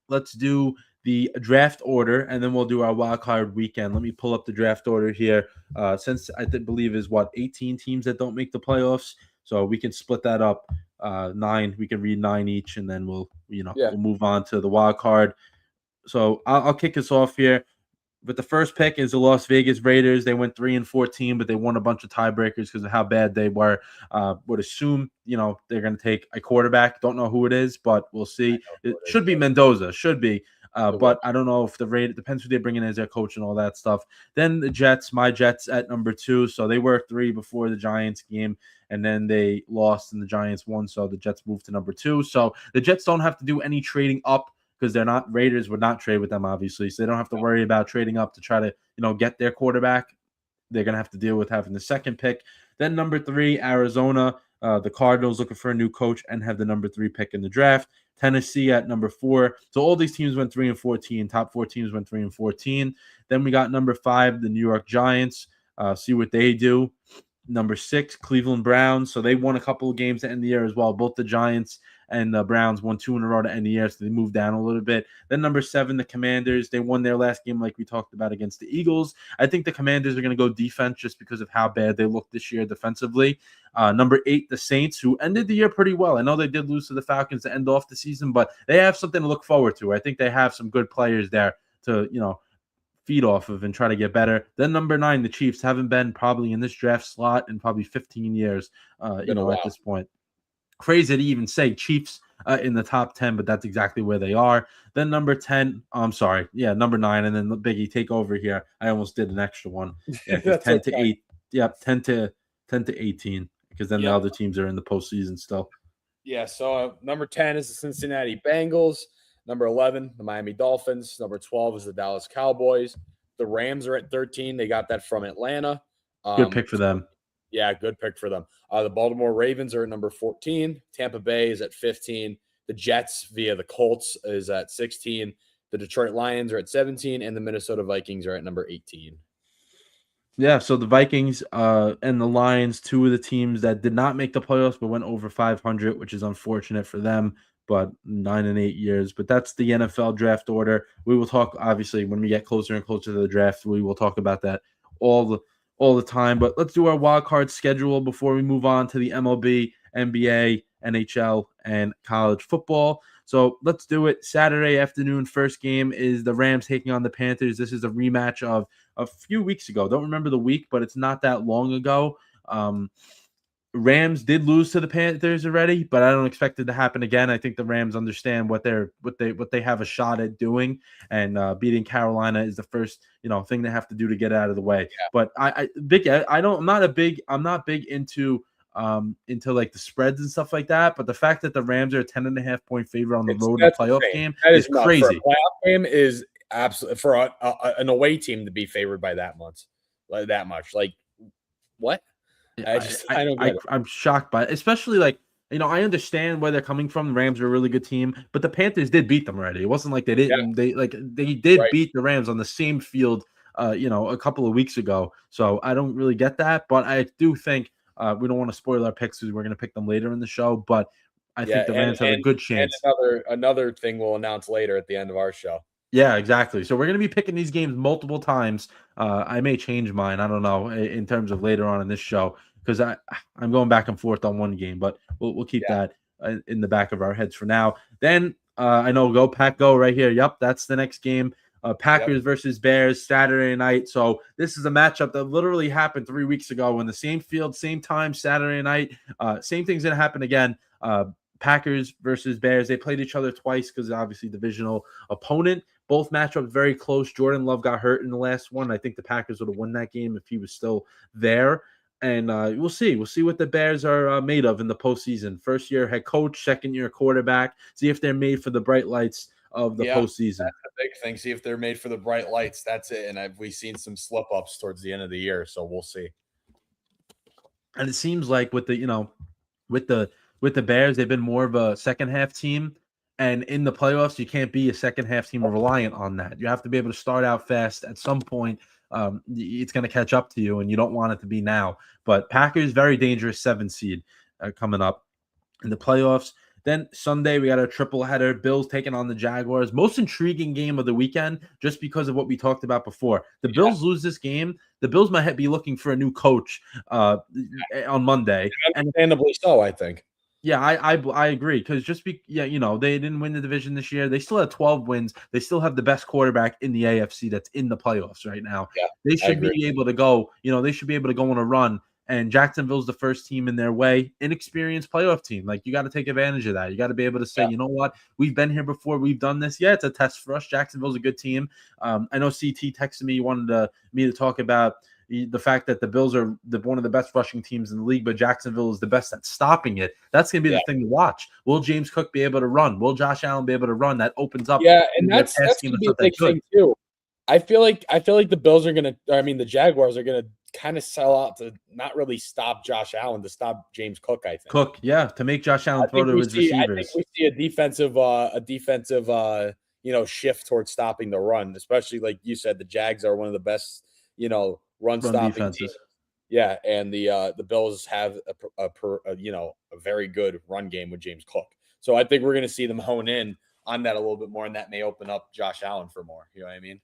Let's do the draft order, and then we'll do our wild card weekend. Let me pull up the draft order here. Since I believe is 18 teams that don't make the playoffs, so we can split that up 9. We can read 9 each, and then we'll move on to the wild card. So I'll kick us off here. But the first pick is the Las Vegas Raiders. They went 3-14, but they won a bunch of tiebreakers because of how bad they were. Would assume, they're going to take a quarterback. Don't know who it is, but we'll see. It should be Mendoza. Should be. But I don't know if the Raiders, depends who they bring in as their coach and all that stuff. Then the Jets, my Jets at number 2. So they were 3 before the Giants game, and then they lost and the Giants won. So the Jets moved to number 2. So the Jets don't have to do any trading up, because they're not, Raiders would not trade with them, obviously. So they don't have to worry about trading up to try to, get their quarterback. They're going to have to deal with having the second pick. Then number 3, Arizona, the Cardinals looking for a new coach and have the number 3 pick in the draft. Tennessee at number 4. So all these teams went 3-14. Top 4 teams went 3-14. Then we got number 5, the New York Giants. See what they do. Number 6, Cleveland Browns. So they won a couple of games to end the year as well. Both the Giants and the Browns won 2 in a row to end the year, so they moved down a little bit. Then number 7, the Commanders. They won their last game like we talked about against the Eagles. I think the Commanders are going to go defense just because of how bad they looked this year defensively. Number 8, the Saints, who ended the year pretty well. I know they did lose to the Falcons to end off the season, but they have something to look forward to. I think they have some good players there to, feed off of and try to get better. Then number 9, the Chiefs haven't been probably in this draft slot in probably 15 years, at this point. Crazy to even say Chiefs in the top 10, but that's exactly where they are. Then number 10, number 9, and then Biggie, take over here. I almost did an extra one. Yeah, 10 to 8. Yep, 10 to 18, because then the other teams are in the postseason still. Yeah, so number 10 is the Cincinnati Bengals. Number 11, the Miami Dolphins. Number 12 is the Dallas Cowboys. The Rams are at 13. They got that from Atlanta. Good pick for them. Yeah, good pick for them. The Baltimore Ravens are at number 14. Tampa Bay is at 15. The Jets via the Colts is at 16. The Detroit Lions are at 17. And the Minnesota Vikings are at number 18. Yeah, so the Vikings and the Lions, 2 of the teams that did not make the playoffs but went over 500, which is unfortunate for them. But 9 and 8 years. But that's the NFL draft order. We will talk, obviously, when we get closer and closer to the draft. We will talk about that all the time. But let's do our wild card schedule before we move on to the MLB, NBA, NHL, and college football. So let's do it. Saturday afternoon, first game is the Rams taking on the Panthers. This is a rematch of a few weeks ago. Don't remember the week, but it's not that long ago. Rams did lose to the Panthers already, but I don't expect it to happen again. I think the Rams understand what they have a shot at doing, and beating Carolina is the first thing they have to do to get out of the way. Yeah. But I'm not big into like the spreads and stuff like that. But the fact that the Rams are a 10.5 point favorite on the road in a playoff game is crazy. For a playoff game is absolutely for an away team to be favored by that much. Like what? I'm shocked by it, especially like, I understand where they're coming from. The Rams are a really good team, but the Panthers did beat them already. It wasn't like they didn't. Yeah. They did beat the Rams on the same field, a couple of weeks ago. So I don't really get that, but I do think we don't want to spoil our picks because we're going to pick them later in the show. But I think the Rams have a good chance. And another thing we'll announce later at the end of our show. Yeah, exactly. So we're going to be picking these games multiple times. I may change mine. I don't know in terms of later on in this show, because I'm going back and forth on one game, but we'll keep that in the back of our heads for now. Then I know Go Pack Go right here. Yep, that's the next game. Packers versus Bears Saturday night. So this is a matchup that literally happened 3 weeks ago in the same field, same time, Saturday night. Same thing's going to happen again. Packers versus Bears. They played each other twice because obviously divisional opponent. Both matchups very close. Jordan Love got hurt in the last one. I think the Packers would have won that game if he was still there. And we'll see. We'll see what the Bears are made of in the postseason. First year head coach, second year quarterback. See if they're made for the bright lights of the postseason. That's the big thing. See if they're made for the bright lights. That's it. And we've seen some slip ups towards the end of the year, so we'll see. And it seems like with the with the Bears, they've been more of a second half team. And in the playoffs, you can't be a second half team reliant on that. You have to be able to start out fast. At some point, it's going to catch up to you, and you don't want it to be now. But Packers, very dangerous 7 seed coming up in the playoffs. Then Sunday, we got a triple header. Bills taking on the Jaguars. Most intriguing game of the weekend, just because of what we talked about before. The Bills lose this game. The Bills might be looking for a new coach on Monday. And Understandably so, I think. yeah, I agree, because they didn't win the division this year. They still have 12 wins. They still have the best quarterback in the AFC that's in the playoffs right now. Yeah, They I should agree. be able to go. They should be able to go on a run. And Jacksonville's the first team in their way, inexperienced playoff team. Like, you got to take advantage of that. You got to be able to say, you know what, we've been here before. We've done this. Yeah, it's a test for us. Jacksonville's a good team. I know CT texted me, wanted me to talk about the fact that the Bills are one of the best rushing teams in the league, but Jacksonville is the best at stopping it. That's going to be the thing to watch. Will James Cook be able to run? Will Josh Allen be able to run? That opens up and their that's pass going game to that's be a not that big good. thing too. I feel like the Bills are going to, the Jaguars are going to kind of sell out to not really stop Josh Allen, to stop James Cook, I think. Cook, to make Josh Allen throw to his receivers. I think we see a defensive shift towards stopping the run, especially like you said, the Jags are one of the best, run stopping defenses. teams. Yeah, and the Bills have a very good run game with James Cook. So I think we're going to see them hone in on that a little bit more, and that may open up Josh Allen for more. You know what I mean?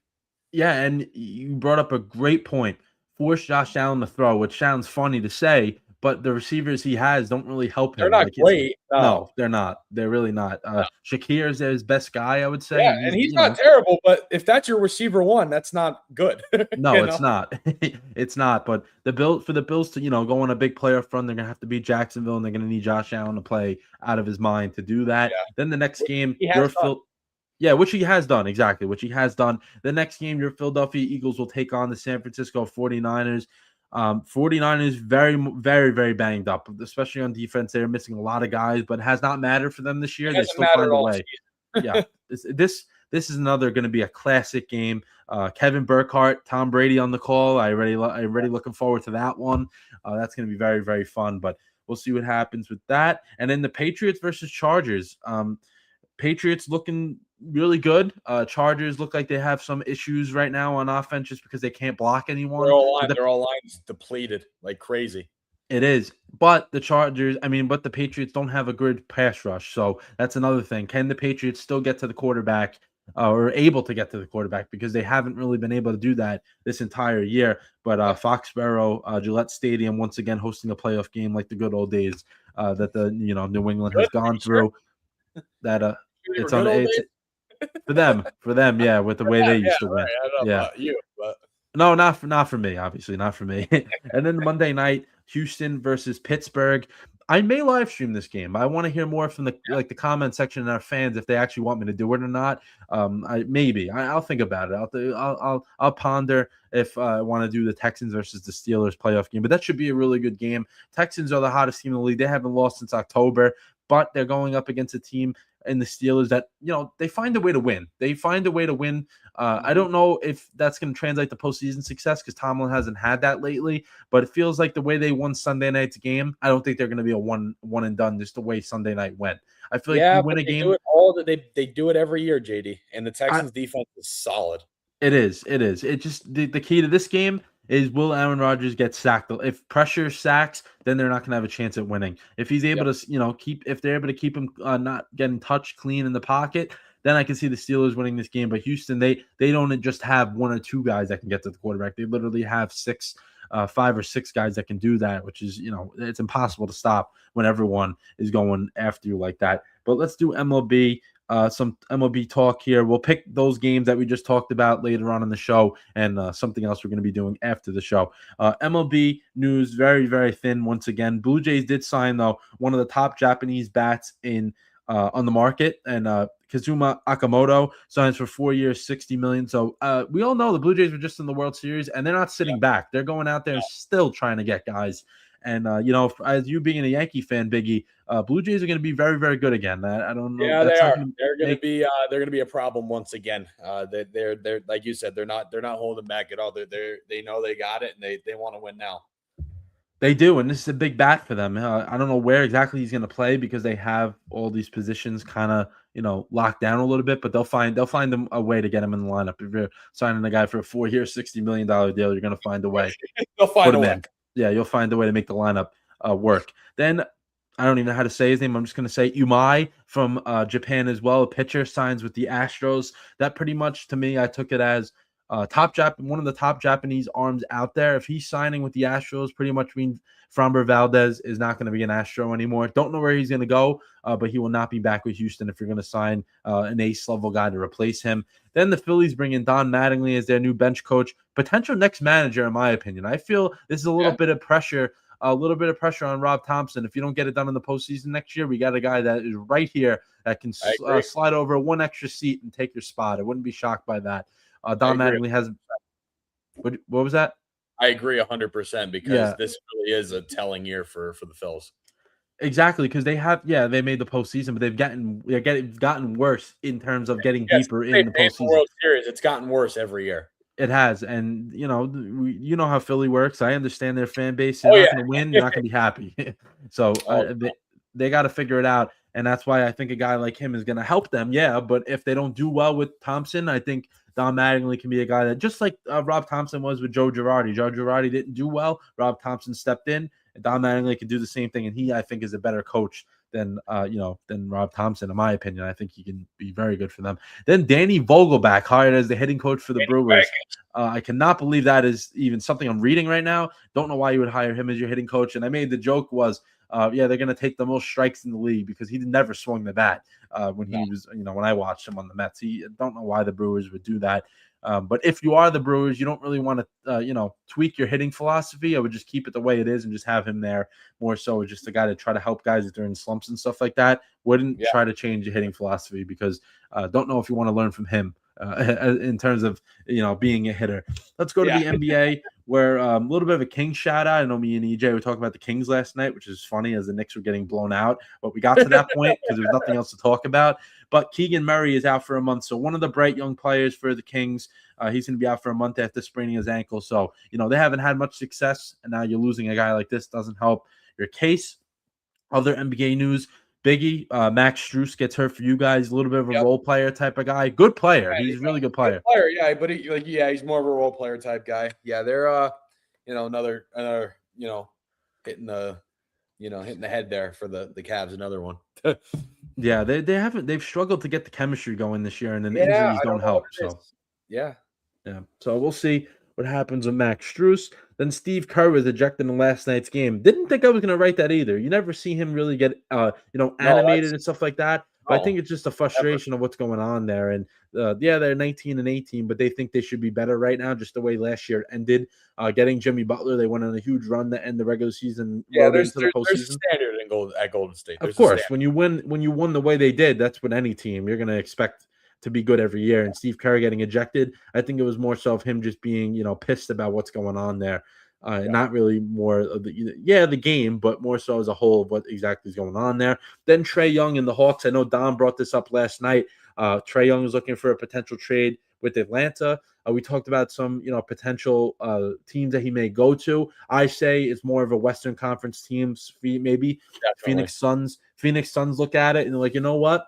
Yeah, and you brought up a great point. Force Josh Allen to throw, which sounds funny to say, but the receivers he has don't really help They're him. not Like, great. no, they're not. They're really not. No. Shakir is his best guy, I would say, Yeah, and and he's not terrible, but if that's your receiver one, that's not good. No, it's not. It's not. But for the Bills to go on a big playoff run, they're gonna have to beat Jacksonville, and they're gonna need Josh Allen to play out of his mind to do that. Yeah. Then the next game, He has done. Yeah, which he has done, exactly, which he has done. The next game, your Philadelphia Eagles will take on the San Francisco 49ers. 49ers very, very, very banged up, especially on defense. They're missing a lot of guys, but it has not mattered for them this year. They still find a way. Yeah, this is another going to be a classic game. Kevin Burkhardt, Tom Brady on the call. I'm already looking forward to that one. That's going to be very, very fun, but we'll see what happens with that. And then the Patriots versus Chargers. Patriots looking really good. Chargers look like they have some issues right now on offense just because they can't block anyone. Their all lines depleted like crazy. It is, but the Patriots don't have a good pass rush, so that's another thing. Can the Patriots still get to the quarterback, or able to get to the quarterback, because they haven't really been able to do that this entire year? But Foxborough, Gillette Stadium, once again hosting a playoff game like the good old days that the New England has gone through. That it's on it's for them, yeah, with the way they used to win. Right. I don't know about you, but No, not for me, obviously, not for me. And then Monday night, Houston versus Pittsburgh. I may live stream this game. I want to hear more from the comment section and our fans if they actually want me to do it or not. I'll think about it. I'll ponder if I want to do the Texans versus the Steelers playoff game. But that should be a really good game. Texans are the hottest team in the league. They haven't lost since October, but they're going up against a team in the Steelers that they find a way to win. I don't know if that's going to translate to postseason success, because Tomlin hasn't had that lately, but it feels like the way they won Sunday night's game, I don't think they're going to be a one and done, just the way Sunday night went. I feel like you win a game. They do it every year, JD, and the Texans defense is solid. It is. It just the key to this game is, will Aaron Rodgers get sacked? If pressure sacks, then they're not going to have a chance at winning. If he's able to, if they're able to keep him not getting touched clean in the pocket, then I can see the Steelers winning this game. But Houston, they don't just have one or two guys that can get to the quarterback. They literally have 5 or 6 guys that can do that, which is, it's impossible to stop when everyone is going after you like that. But let's do MLB. Some MLB talk here. We'll pick those games that we just talked about later on in the show, and something else we're going to be doing after the show. MLB news, very, very thin once again. Blue Jays did sign, though, one of the top Japanese bats on the market, and Kazuma Akamoto signs for 4 years, $60 million. So we all know the Blue Jays were just in the World Series, and they're not sitting back. They're going out there and still trying to get guys. And as you being a Yankee fan, Biggie, Blue Jays are going to be very, very good again. I don't know. Yeah, they are. They're going to be a problem once again. They're like you said, they're not holding back at all. They know they got it, and they want to win now. They do, and this is a big bat for them. I don't know where exactly he's going to play because they have all these positions kind of locked down a little bit. But they'll find them a way to get him in the lineup. If you're signing a guy for a 4-year, $60 million deal, you're going to find a way. They'll Put find a him way. in. Yeah, you'll find a way to make the lineup work. Then I don't even know how to say his name. I'm just going to say Umai from Japan as well. A pitcher signs with the Astros. That pretty much to me, I took it as one of the top Japanese arms out there. If he's signing with the Astros, pretty much means Framber Valdez is not going to be an Astro anymore. Don't know where he's going to go, but he will not be back with Houston if you're going to sign an ace level guy to replace him. Then the Phillies bring in Don Mattingly as their new bench coach, potential next manager, in my opinion. I feel this is a little bit of pressure on Rob Thompson. If you don't get it done in the postseason next year, we got a guy that is right here that can slide over one extra seat and take your spot. I wouldn't be shocked by that. Don Mattingly has what was that? I agree 100% because this really is a telling year for the Phils. Exactly, because they made the postseason, but they've gotten worse in terms of getting deeper in the postseason. World Series, it's gotten worse every year. It has, and you know how Philly works. I understand their fan base. You're not going to win. You're not going to be happy. So they got to figure it out, and that's why I think a guy like him is going to help them. Yeah, but if they don't do well with Thompson, I think Don Mattingly can be a guy that just like Rob Thompson was with Joe Girardi. Joe Girardi didn't do well. Rob Thompson stepped in, and Don Mattingly can do the same thing. And he, I think, is a better coach than Rob Thompson, in my opinion. I think he can be very good for them. Then Danny Vogelback hired as the hitting coach for the Brewers. I cannot believe that is even something I'm reading right now. Don't know why you would hire him as your hitting coach. And I made the joke was, they're going to take the most strikes in the league because he never swung the bat when he was, when I watched him on the Mets. I don't know why the Brewers would do that. But if you are the Brewers, you don't really want to, tweak your hitting philosophy. I would just keep it the way it is and just have him there more so just a guy to try to help guys during slumps and stuff like that. Wouldn't try to change your hitting philosophy because don't know if you want to learn from him in terms of, being a hitter. Let's go to the NBA where a little bit of a Kings shout out. I know me and EJ were talking about the Kings last night, which is funny as the Knicks were getting blown out. But we got to that point because there's nothing else to talk about. But Keegan Murray is out for a month. So one of the bright young players for the Kings, he's going to be out for a month after spraining his ankle. So, they haven't had much success. And now you're losing a guy like this doesn't help your case. Other NBA news, Biggie, Max Strus gets hurt for you guys. A little bit of a role player type of guy. Good player. He's a really good player. But he's more of a role player type guy. Yeah, they're another hitting the head there for the Cavs. Another one. Yeah, they've struggled to get the chemistry going this year, and then injuries don't help. So yeah. So we'll see what happens with Max Strus. Then Steve Kerr was ejected in last night's game. Didn't think I was going to write that either. You never see him really get, animated and stuff like that. But I think it's just a frustration of what's going on there. And they're 19 and 18, but they think they should be better right now, just the way last year ended. Getting Jimmy Butler, they went on a huge run to end the regular season. Yeah, there's standard at Golden State. Of course, when you won the way they did, that's what any team you're going to expect to be good every year. And Steve Kerr getting ejected, I think it was more so of him just being, pissed about what's going on there. Not really more of the game, but more so as a whole of what exactly is going on there. Then Trae Young and the Hawks. I know Don brought this up last night. Trae Young is looking for a potential trade with Atlanta. We talked about some, potential teams that he may go to. I say it's more of a Western Conference teams, maybe. Definitely. Phoenix Suns look at it and they're like, you know what?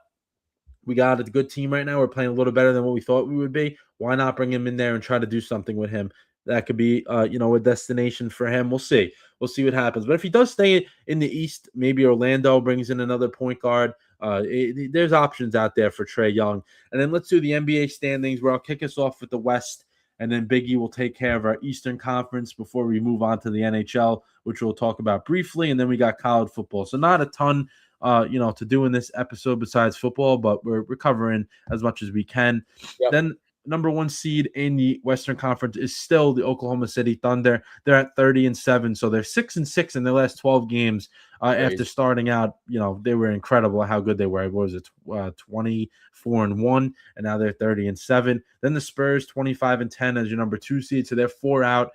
We got a good team right now. We're playing a little better than what we thought we would be. Why not bring him in there and try to do something with him? That could be, a destination for him. We'll see. We'll see what happens. But if he does stay in the East, maybe Orlando brings in another point guard. There's options out there for Trae Young. And then let's do the NBA standings where I'll kick us off with the West. And then Biggie will take care of our Eastern Conference before we move on to the NHL, which we'll talk about briefly. And then we got college football. So not a ton to do in this episode besides football, but we're covering as much as we can. Yep. Then number one seed in the Western Conference is still the Oklahoma City Thunder. They're at 30-7, so they're 6-6 in their last 12 games. After starting out, they were incredible how good they were. What was it, 24-1, and now they're 30-7. Then the Spurs 25-10 as your number two seed, so they're 4 out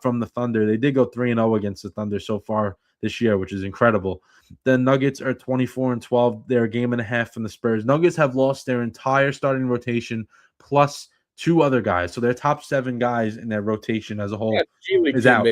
from the Thunder. They did go 3-0 against the Thunder so far this year, which is incredible. The Nuggets are 24-12. They're a game and a half from the Spurs. Nuggets have lost their entire starting rotation plus 2 other guys. So their top 7 guys in their rotation as a whole is out.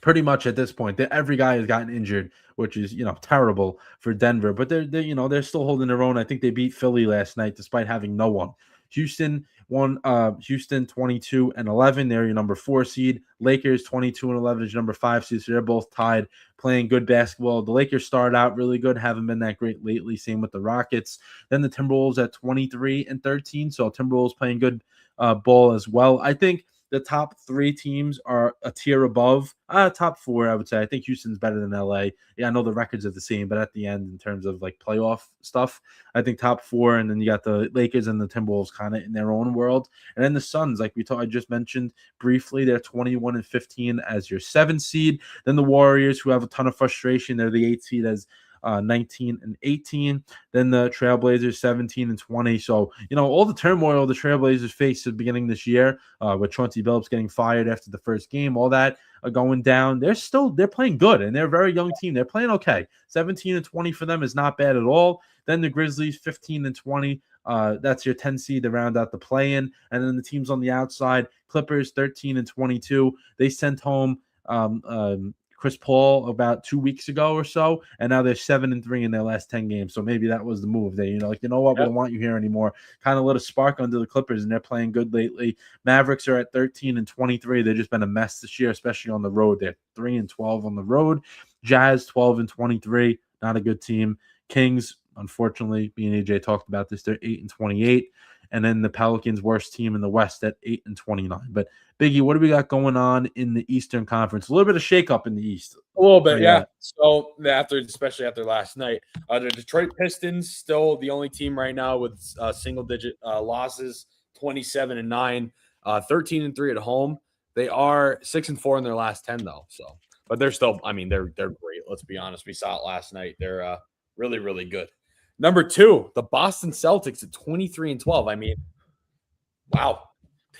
Pretty much at this point, every guy has gotten injured, which is terrible for Denver. But they're still holding their own. I think they beat Philly last night despite having no one. Houston won. Houston 22-11. They're your number 4 seed. Lakers 22-11 is your number 5 seed. So they're both tied, playing good basketball. The Lakers started out really good, haven't been that great lately. Same with the Rockets. Then the Timberwolves at 23-13. So Timberwolves playing good ball as well. I think the top 3 teams are a tier above. Top 4, I would say. I think Houston's better than LA. Yeah, I know the records are the same, but at the end, in terms of like playoff stuff, I think top 4, and then you got the Lakers and the Timberwolves kind of in their own world, and then the Suns, like I just mentioned briefly, they're 21-15 as your 7th seed. Then the Warriors, who have a ton of frustration, they're the 8th seed as 19-18. Then the Trailblazers 17-20. So all the turmoil the Trailblazers faced at the beginning of this year, with Chauncey Billups getting fired after the first game, all that going down. They're playing good, and they're a very young team. They're playing okay. 17-20 for them is not bad at all. Then the Grizzlies 15-20. That's your 10 seed to round out the play-in, and then the teams on the outside, Clippers 13-22. They sent home Chris Paul about 2 weeks ago or so, and now they're 7-3 in their last 10 games. So maybe that was the move. They, what, we don't want you here anymore. Kind of lit a spark under the Clippers, and they're playing good lately. Mavericks are at 13-23. They've just been a mess this year, especially on the road. They're 3-12 on the road. Jazz 12-23, not a good team. Kings, unfortunately, me and AJ talked about this. They're 8-28. And then the Pelicans, worst team in the West, at 8-29. But Biggie, what do we got going on in the Eastern Conference? A little bit of shakeup in the East. A little bit, yeah. So especially after last night, the Detroit Pistons still the only team right now with single-digit losses, 27-9, 13-3 at home. They are 6-4 in their last 10, though. So, but they're still, they're great. Let's be honest. We saw it last night. They're really, really good. Number 2, the Boston Celtics at 23-12. Wow.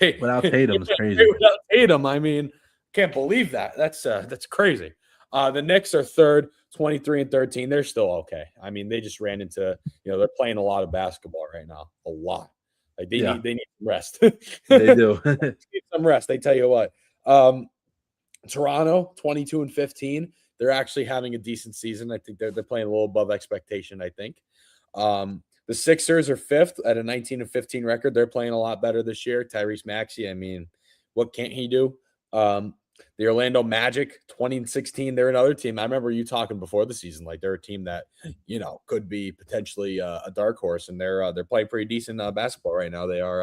Without Tatum, it's crazy. Without Tatum, can't believe that. That's crazy. The Knicks are 3rd, 23-13. They're still okay. They just ran into, they're playing a lot of basketball right now. A lot. Like they need some rest. They do. Need some rest. They tell you what. Toronto, 22-15. They're actually having a decent season. I think they're playing a little above expectation, I think. The Sixers are 5th at a 19-15 record. They're playing a lot better this year. Tyrese Maxey, what can't he do? The Orlando Magic, 20-16. They're another team. I remember you talking before the season, like they're a team that could be potentially a dark horse, and they're playing pretty decent basketball right now. They are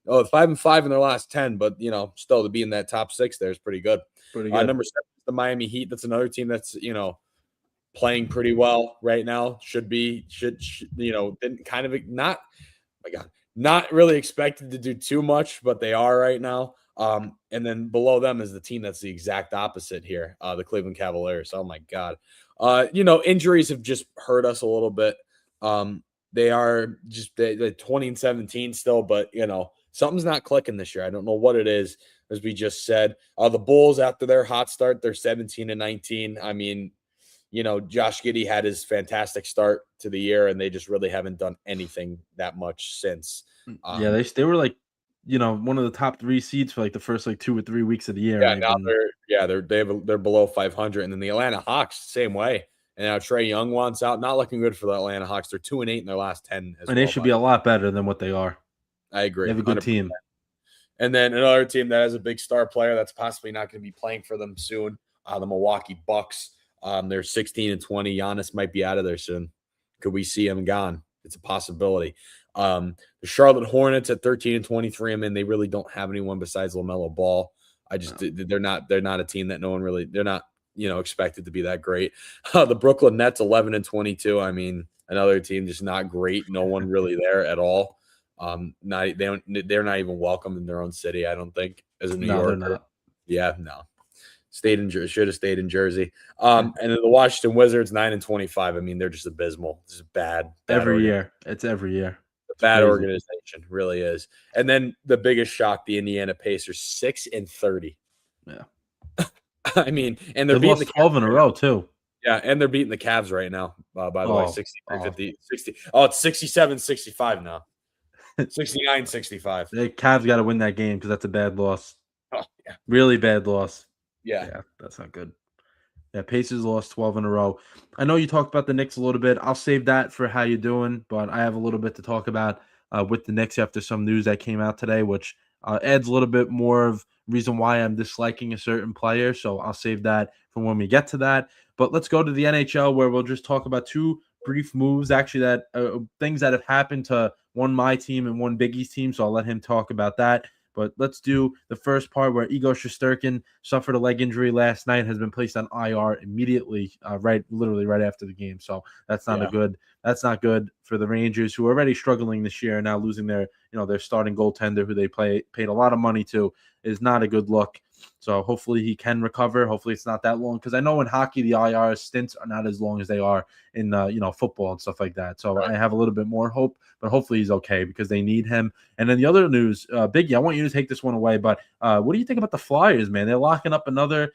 5-5 in their last 10, but still to be in that top 6 there is pretty good. Pretty good. Number 7 is the Miami Heat. That's another team that's playing pretty well right now. Should kind of not really expected to do too much, but they are right now. And then below them is the team that's the exact opposite here, the Cleveland Cavaliers. Oh my God. Injuries have just hurt us a little bit. They are just 20-17 still, but something's not clicking this year. I don't know what it is, as we just said. The Bulls, after their hot start, they're 17-19. Josh Giddey had his fantastic start to the year, and they just really haven't done anything that much since. They were like, one of the top 3 seeds for like the first 2 or 3 weeks of the year. Yeah, now they're below 500, and then the Atlanta Hawks same way. And now Trae Young wants out. Not looking good for the Atlanta Hawks. They're 2-8 in their last 10. They should be a lot better than what they are. I agree. They have a good 100%. Team. And then another team that has a big star player that's possibly not going to be playing for them soon, the Milwaukee Bucks. They're 16-20. Giannis might be out of there soon. Could we see him gone? It's a possibility. The Charlotte Hornets at 13-23. They really don't have anyone besides LaMelo Ball. They're not a team that no one really. They're not expected to be that great. The Brooklyn Nets 11-22. Another team just not great. No one really there at all. They're not even welcome in their own city. I don't think, as a New Yorker. Yeah, no. Should have stayed in Jersey. And then the Washington Wizards 9-25. They're just abysmal. This is bad every year. It's every year. It's bad crazy. Organization, really is. And then the biggest shock: the Indiana Pacers 6-30. Yeah. And they're beating the 12 in a row too. Yeah, and they're beating the Cavs right now. By the way, 63-50, 60. Oh, it's 67-65 now. 69-65. The Cavs got to win that game because that's a bad loss. Oh, yeah. Really bad loss. Yeah. Yeah, that's not good. Yeah, Pacers lost 12 in a row. I know you talked about the Knicks a little bit. I'll save that for how you doing, but I have a little bit to talk about with the Knicks after some news that came out today, which adds a little bit more of reason why I'm disliking a certain player. So I'll save that for when we get to that. But let's go to the NHL where we'll just talk about two brief moves, actually, that things that have happened to one my team and one Biggie's team. So I'll let him talk about that. But let's do the first part where Igor Shesterkin suffered a leg injury last night, has been placed on IR immediately, literally right after the game. So that's not a Yeah. good. That's not good for the Rangers, who are already struggling this year, and now losing their starting goaltender, who they paid a lot of money to, is not a good look. So hopefully he can recover. Hopefully it's not that long, because I know in hockey the IR stints are not as long as they are in football and stuff like that. So Right. I have a little bit more hope, but hopefully he's okay because they need him. And then the other news, Biggie, I want you to take this one away. But what do you think about the Flyers, man? They're locking up another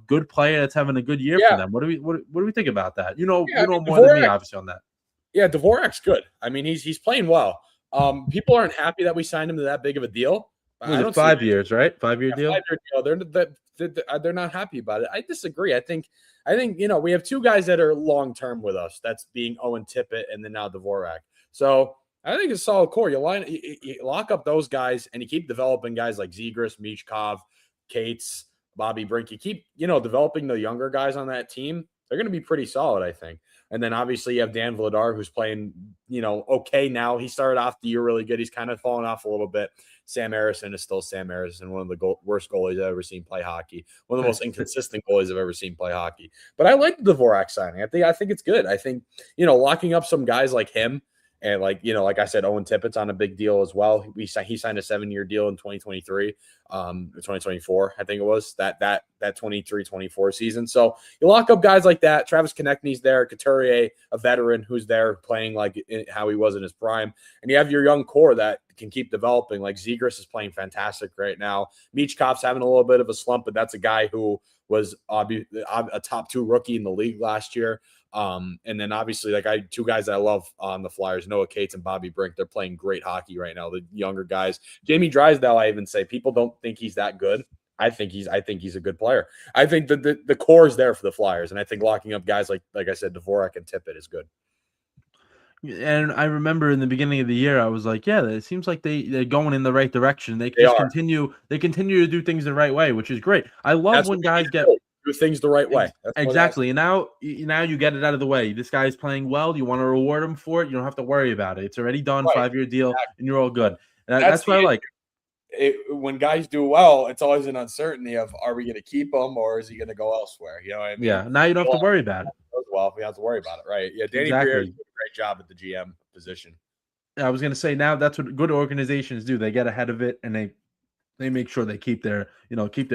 good player that's having a good year for Yeah. them. What do we think about that? You Yeah. I know mean, more than me, obviously, on that. Yeah, Dvorak's good. I mean, he's playing well. People aren't happy that we signed him to that big of a deal. Was I it don't see 5 years, right? 5-year a deal. 5-year deal. They're not happy about it. I disagree. I think we have two guys that are long term with us. That's being Owen Tippett and then now Dvorak. So I think it's a solid core. You lock up those guys and you keep developing guys like Zegras, Michkov, Cates, Bobby Brink. You keep developing the younger guys on that team. They're going to be pretty solid, I think. And then obviously you have Dan Vladar, who's playing, okay now. He started off the year really good. He's kind of fallen off a little bit. Sam Harrison is still Sam Harrison, one of the worst goalies I've ever seen play hockey. One of the most inconsistent goalies I've ever seen play hockey. But I like the Dvorak signing. I think it's good. I think, locking up some guys like him and like I said, Owen Tippett's on a big deal as well. He signed a 7-year deal in 2023, 2024, I think it was that 23-24 season. So you lock up guys like that. Travis Konechny's there, Couturier, a veteran who's there playing like how he was in his prime, and you have your young core that can keep developing. Like Zegras is playing fantastic right now. Michkov's having a little bit of a slump, but that's a guy who was a top 2 rookie in the league last year. And then obviously, two guys I love on the Flyers, Noah Cates and Bobby Brink. They're playing great hockey right now. The younger guys, Jamie Drysdale, I even say people don't think he's that good. I think he's a good player. I think the core is there for the Flyers, and I think locking up guys like I said, Dvorak and Tippett is good. And I remember in the beginning of the year, I was like, yeah, it seems like they're going in the right direction. They They just are. continue to do things the right way, which is great. I love That's what when we need guys to get do things the right way. That's what it has to exactly. And now you get it out of the way. This guy's playing well. You want to reward him for it. You don't have to worry about it. It's already done. right. 5-year deal, Exactly. and you're all good. That's That's the what I like. when guys do well, it's always an uncertainty of are we going to keep him or is he going to go elsewhere? You know what I mean? Yeah. Now you don't have to worry about it. Well, we have to worry about it, right? Yeah, Danny Briere did Exactly. a great job at the GM position. I was gonna say now that's what good organizations do. They get ahead of it and they make sure they keep their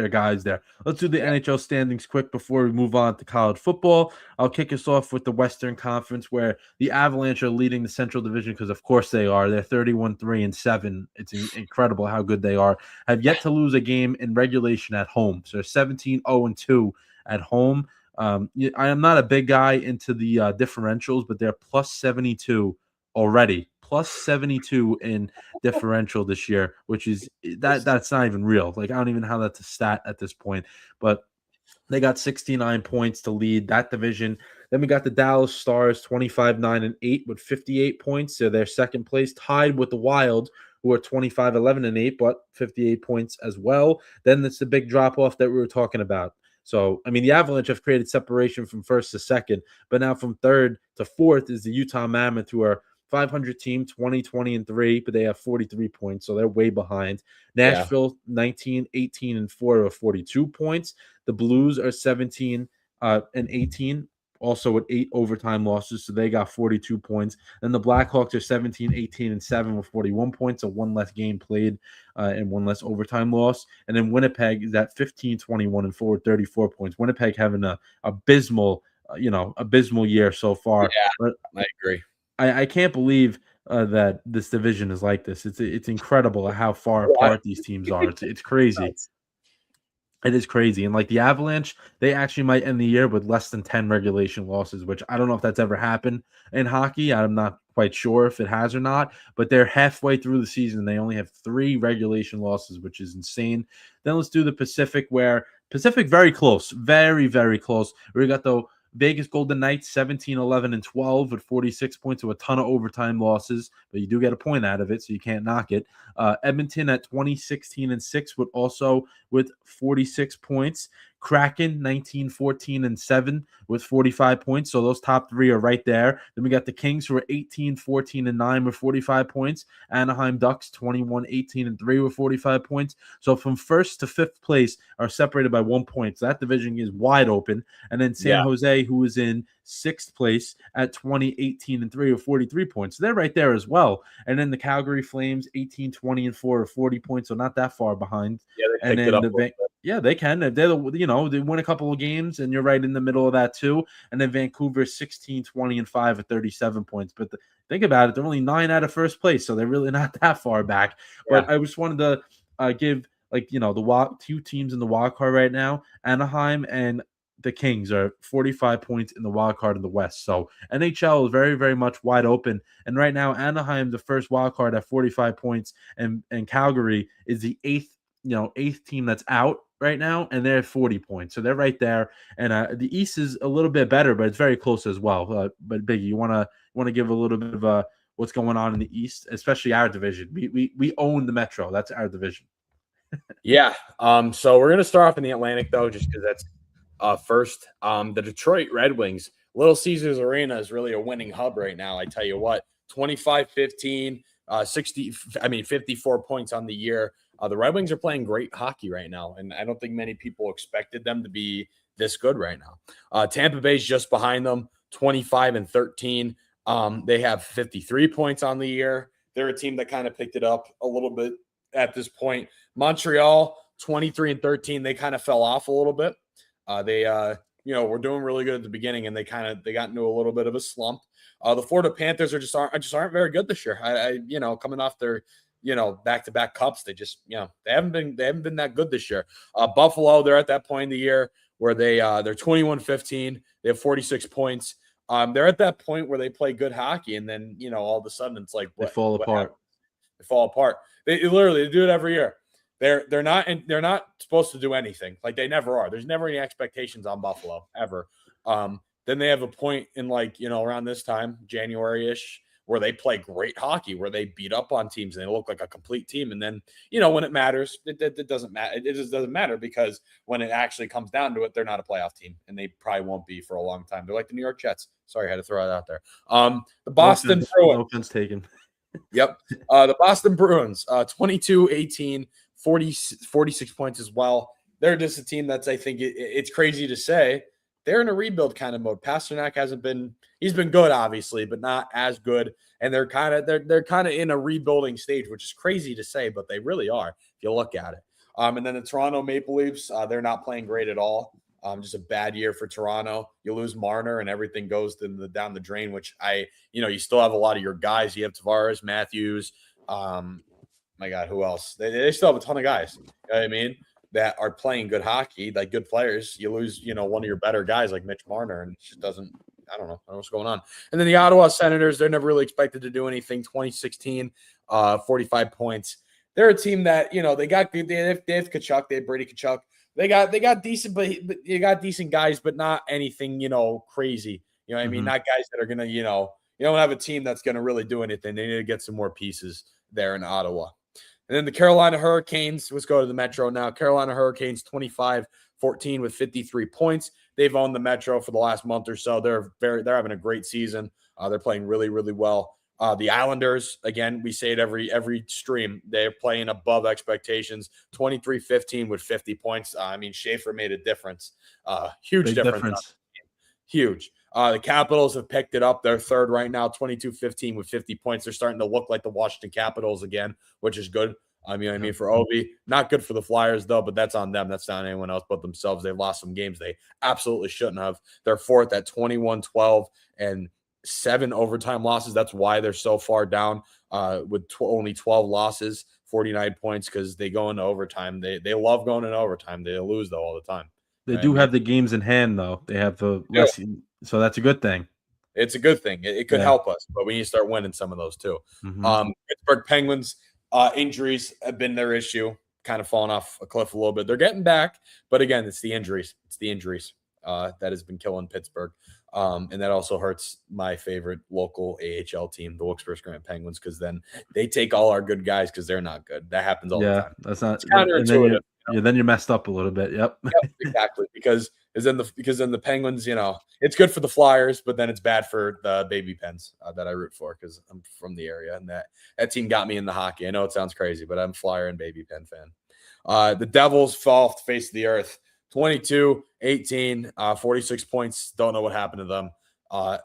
guys there. Let's do the Yeah. NHL standings quick before we move on to college football. I'll kick us off with the Western Conference, where the Avalanche are leading the Central Division because, of course, they are. They're 31-3-7. It's incredible how good they are. Have yet to lose a game in regulation at home. So they're 17-0-2 at home. I am not a big guy into the differentials, but they're plus 72 already. Plus 72 in differential this year, which is that's not even real. Like I don't even know how that's a stat at this point, but they got 69 points to lead that division. Then we got the Dallas Stars 25-9-8 with 58 points. So they're second place, tied with the Wild, who are 25-11-8, but 58 points as well. Then it's the big drop off that we were talking about. So, I mean, the Avalanche have created separation from first to second, but now from third to fourth is the Utah Mammoth, who are 500 team, 20-3, but they have 43 points, so they're way behind. Yeah. Nashville 19-18-4 with 42 points. The Blues are 17-18, also with 8 overtime losses, so they got 42 points. Then the Blackhawks are 17-18-7 with 41 points, so one less game played and one less overtime loss. And then Winnipeg is at 15-21-4 with 34 points. Winnipeg having a abysmal year so far. Yeah, But I agree. I can't believe that this division is like this. It's incredible how far What? apart these teams are. It's crazy. It is crazy. And like the Avalanche, they actually might end the year with less than 10 regulation losses, which I don't know if that's ever happened in hockey. I'm not quite sure if it has or not, but they're halfway through the season. They only have 3 regulation losses, which is insane. Then let's do the Pacific, where Pacific, very close. Very, very close. We got the Vegas Golden Knights 17, 11, and 12 with 46 points, so a ton of overtime losses, but you do get a point out of it, so you can't knock it. Edmonton at 20, 16, and 6 with 46 points. Kraken 19, 14, and 7 with 45 points. So those top three are right there. Then we got the Kings who are 18, 14, and 9 with 45 points. Anaheim Ducks 21, 18, and 3 with 45 points. So from first to fifth place are separated by 1 point. So that division is wide open. And then San Jose, who is in sixth place at 20, 18, and 3 with 43 points. So they're right there as well. And then the Calgary Flames 18, 20, and 4 with 40 points. So not that far behind. Yeah, they and picked then it up. yeah, they can. They're they win a couple of games, and you're right in the middle of that too. And then Vancouver 16, 20, and 5 at 37 points. But think about it, they're only 9 out of first place, so they're really not that far back. Yeah. But I just wanted to give the two teams in the wild card right now, Anaheim and the Kings are 45 points in the wild card in the West. So NHL is very, very much wide open. And right now, Anaheim, the first wild card at 45 points, and Calgary is the eighth team that's out right now, and they're at 40 points. So they're right there. And the East is a little bit better, but it's very close as well. But Biggie, you wanna give a little bit of what's going on in the East, especially our division. We own the Metro. That's our division. Yeah. So we're gonna start off in the Atlantic though, just because that's first. The Detroit Red Wings, Little Caesars Arena is really a winning hub right now. I tell you what, 25-15, 54 points on the year. The Red Wings are playing great hockey right now, and I don't think many people expected them to be this good right now. Tampa Bay's just behind them, 25-13. They have 53 points on the year. They're a team that kind of picked it up a little bit at this point. Montreal, 23-13. They kind of fell off a little bit. They were doing really good at the beginning, and they got into a little bit of a slump. The Florida Panthers aren't very good this year. Coming off their back-to-back cups, they haven't been that good this year. Buffalo, they're at that point in the year where they're 21-15. They have 46 points. They're at that point where they play good hockey, and then all of a sudden it's like they fall apart. They fall apart. They literally do it every year. They're not supposed to do anything. Like, they never are. There's never any expectations on Buffalo ever. Then they have a point in around this time, January-ish, where they play great hockey, where they beat up on teams and they look like a complete team. And then, when it matters, it doesn't matter. It just doesn't matter, because when it actually comes down to it, they're not a playoff team, and they probably won't be for a long time. They're like the New York Jets. Sorry, I had to throw it out there. The Boston Bruins. No offense taken. Yep. The Boston Bruins, 22-18, 46 points as well. They're just a team that's, I think it's crazy to say, they're in a rebuild kind of mode. Pasternak he's been good, obviously, but not as good. And they're kind of in a rebuilding stage, which is crazy to say, but they really are if you look at it. And then the Toronto Maple Leafs, they're not playing great at all. Just a bad year for Toronto. You lose Marner and everything goes down the drain, which you still have a lot of your guys. You have Tavares, Matthews. My God, who else? They still have a ton of guys. You know what I mean? That are playing good hockey, like good players. You lose, one of your better guys like Mitch Marner, and it just doesn't. I don't know what's going on. And then the Ottawa Senators, they're never really expected to do anything. 2016, 45 points. They're a team that they have Tkachuk, they have Brady Tkachuk. They got decent, but you got decent guys, but not anything crazy. You know what I mean? Not guys that are gonna you don't have a team that's gonna really do anything. They need to get some more pieces there in Ottawa. And then the Carolina Hurricanes, let's go to the Metro now. Carolina Hurricanes 25-14 with 53 points. They've owned the Metro for the last month or so. They're having a great season. They're playing really, really well. The Islanders, again, we say it every stream, they're playing above expectations. 23-15 with 50 points. Schaefer made a difference. Huge Big difference. Huge. The Capitals have picked it up. They're third right now, 22-15 with 50 points. They're starting to look like the Washington Capitals again, which is good. For Ovi. Not good for the Flyers, though, but that's on them. That's not anyone else but themselves. They've lost some games they absolutely shouldn't have. They're fourth at 21-12 and 7 overtime losses. That's why they're so far down with only 12 losses, 49 points, because they go into overtime. They love going into overtime. They lose, though, all the time. They do have the games in hand, though. They have the less, so that's a good thing. It's a good thing. It could help us, but we need to start winning some of those too. Pittsburgh Penguins, injuries have been their issue. kind of fallen off a cliff a little bit. They're getting back, but again, it's the injuries. It's the injuries that has been killing Pittsburgh. And that also hurts my favorite local AHL team, the Wilkes-Barre Grant Penguins, because then they take all our good guys because they're not good. That happens all the Yeah, time. that's not. It's And then counterintuitive. then you're messed up a little bit. Yep. Yep, exactly. Because then the Penguins, it's good for the Flyers, but then it's bad for the baby Pens that I root for because I'm from the area and that team got me into hockey. I know it sounds crazy, but I'm Flyer and baby Pen fan. The Devils fall off the face of the earth, 22-18, 46 points. Don't know what happened to them.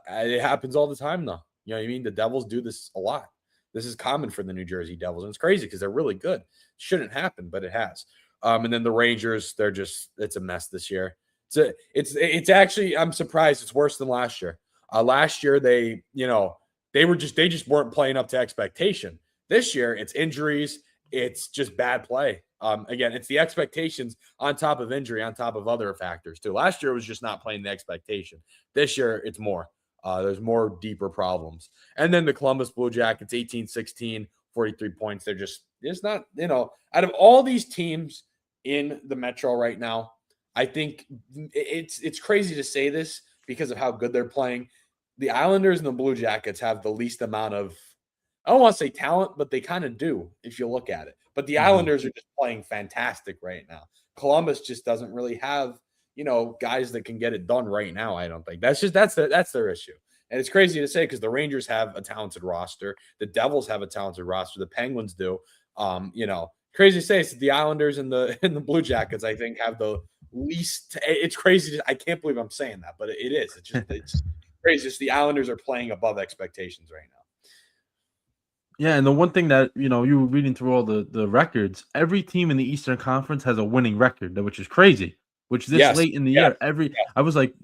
It happens all the time, though. You know what I mean? The Devils do this a lot. This is common for the New Jersey Devils, and it's crazy because they're really good. Shouldn't happen, but it has. And then the Rangers, it's a mess this year. It's actually, I'm surprised it's worse than last year. Last year they just weren't playing up to expectation. This year it's injuries, it's just bad play. Again, it's the expectations on top of injury, on top of other factors too. Last year was just not playing the expectation. This year it's more. There's more deeper problems. And then the Columbus Blue Jackets, 18-16, 43 points. It's not, out of all these teams in the Metro right now, I think it's crazy to say this because of how good they're playing. The Islanders and the Blue Jackets have the least amount of, I don't want to say talent, but they kind of do if you look at it. But the Islanders are just playing fantastic right now. Columbus just doesn't really have, guys that can get it done right now. I don't think that's their issue. And it's crazy to say because the Rangers have a talented roster. The Devils have a talented roster. The Penguins do. Crazy to say it's the Islanders and the Blue Jackets, I think, have the least. It's crazy. I can't believe I'm saying that, but it is. It's crazy. It's the Islanders are playing above expectations right now. Yeah, and the one thing that you were reading through all the records, every team in the Eastern Conference has a winning record, which is crazy. Which this late in the year, I was like,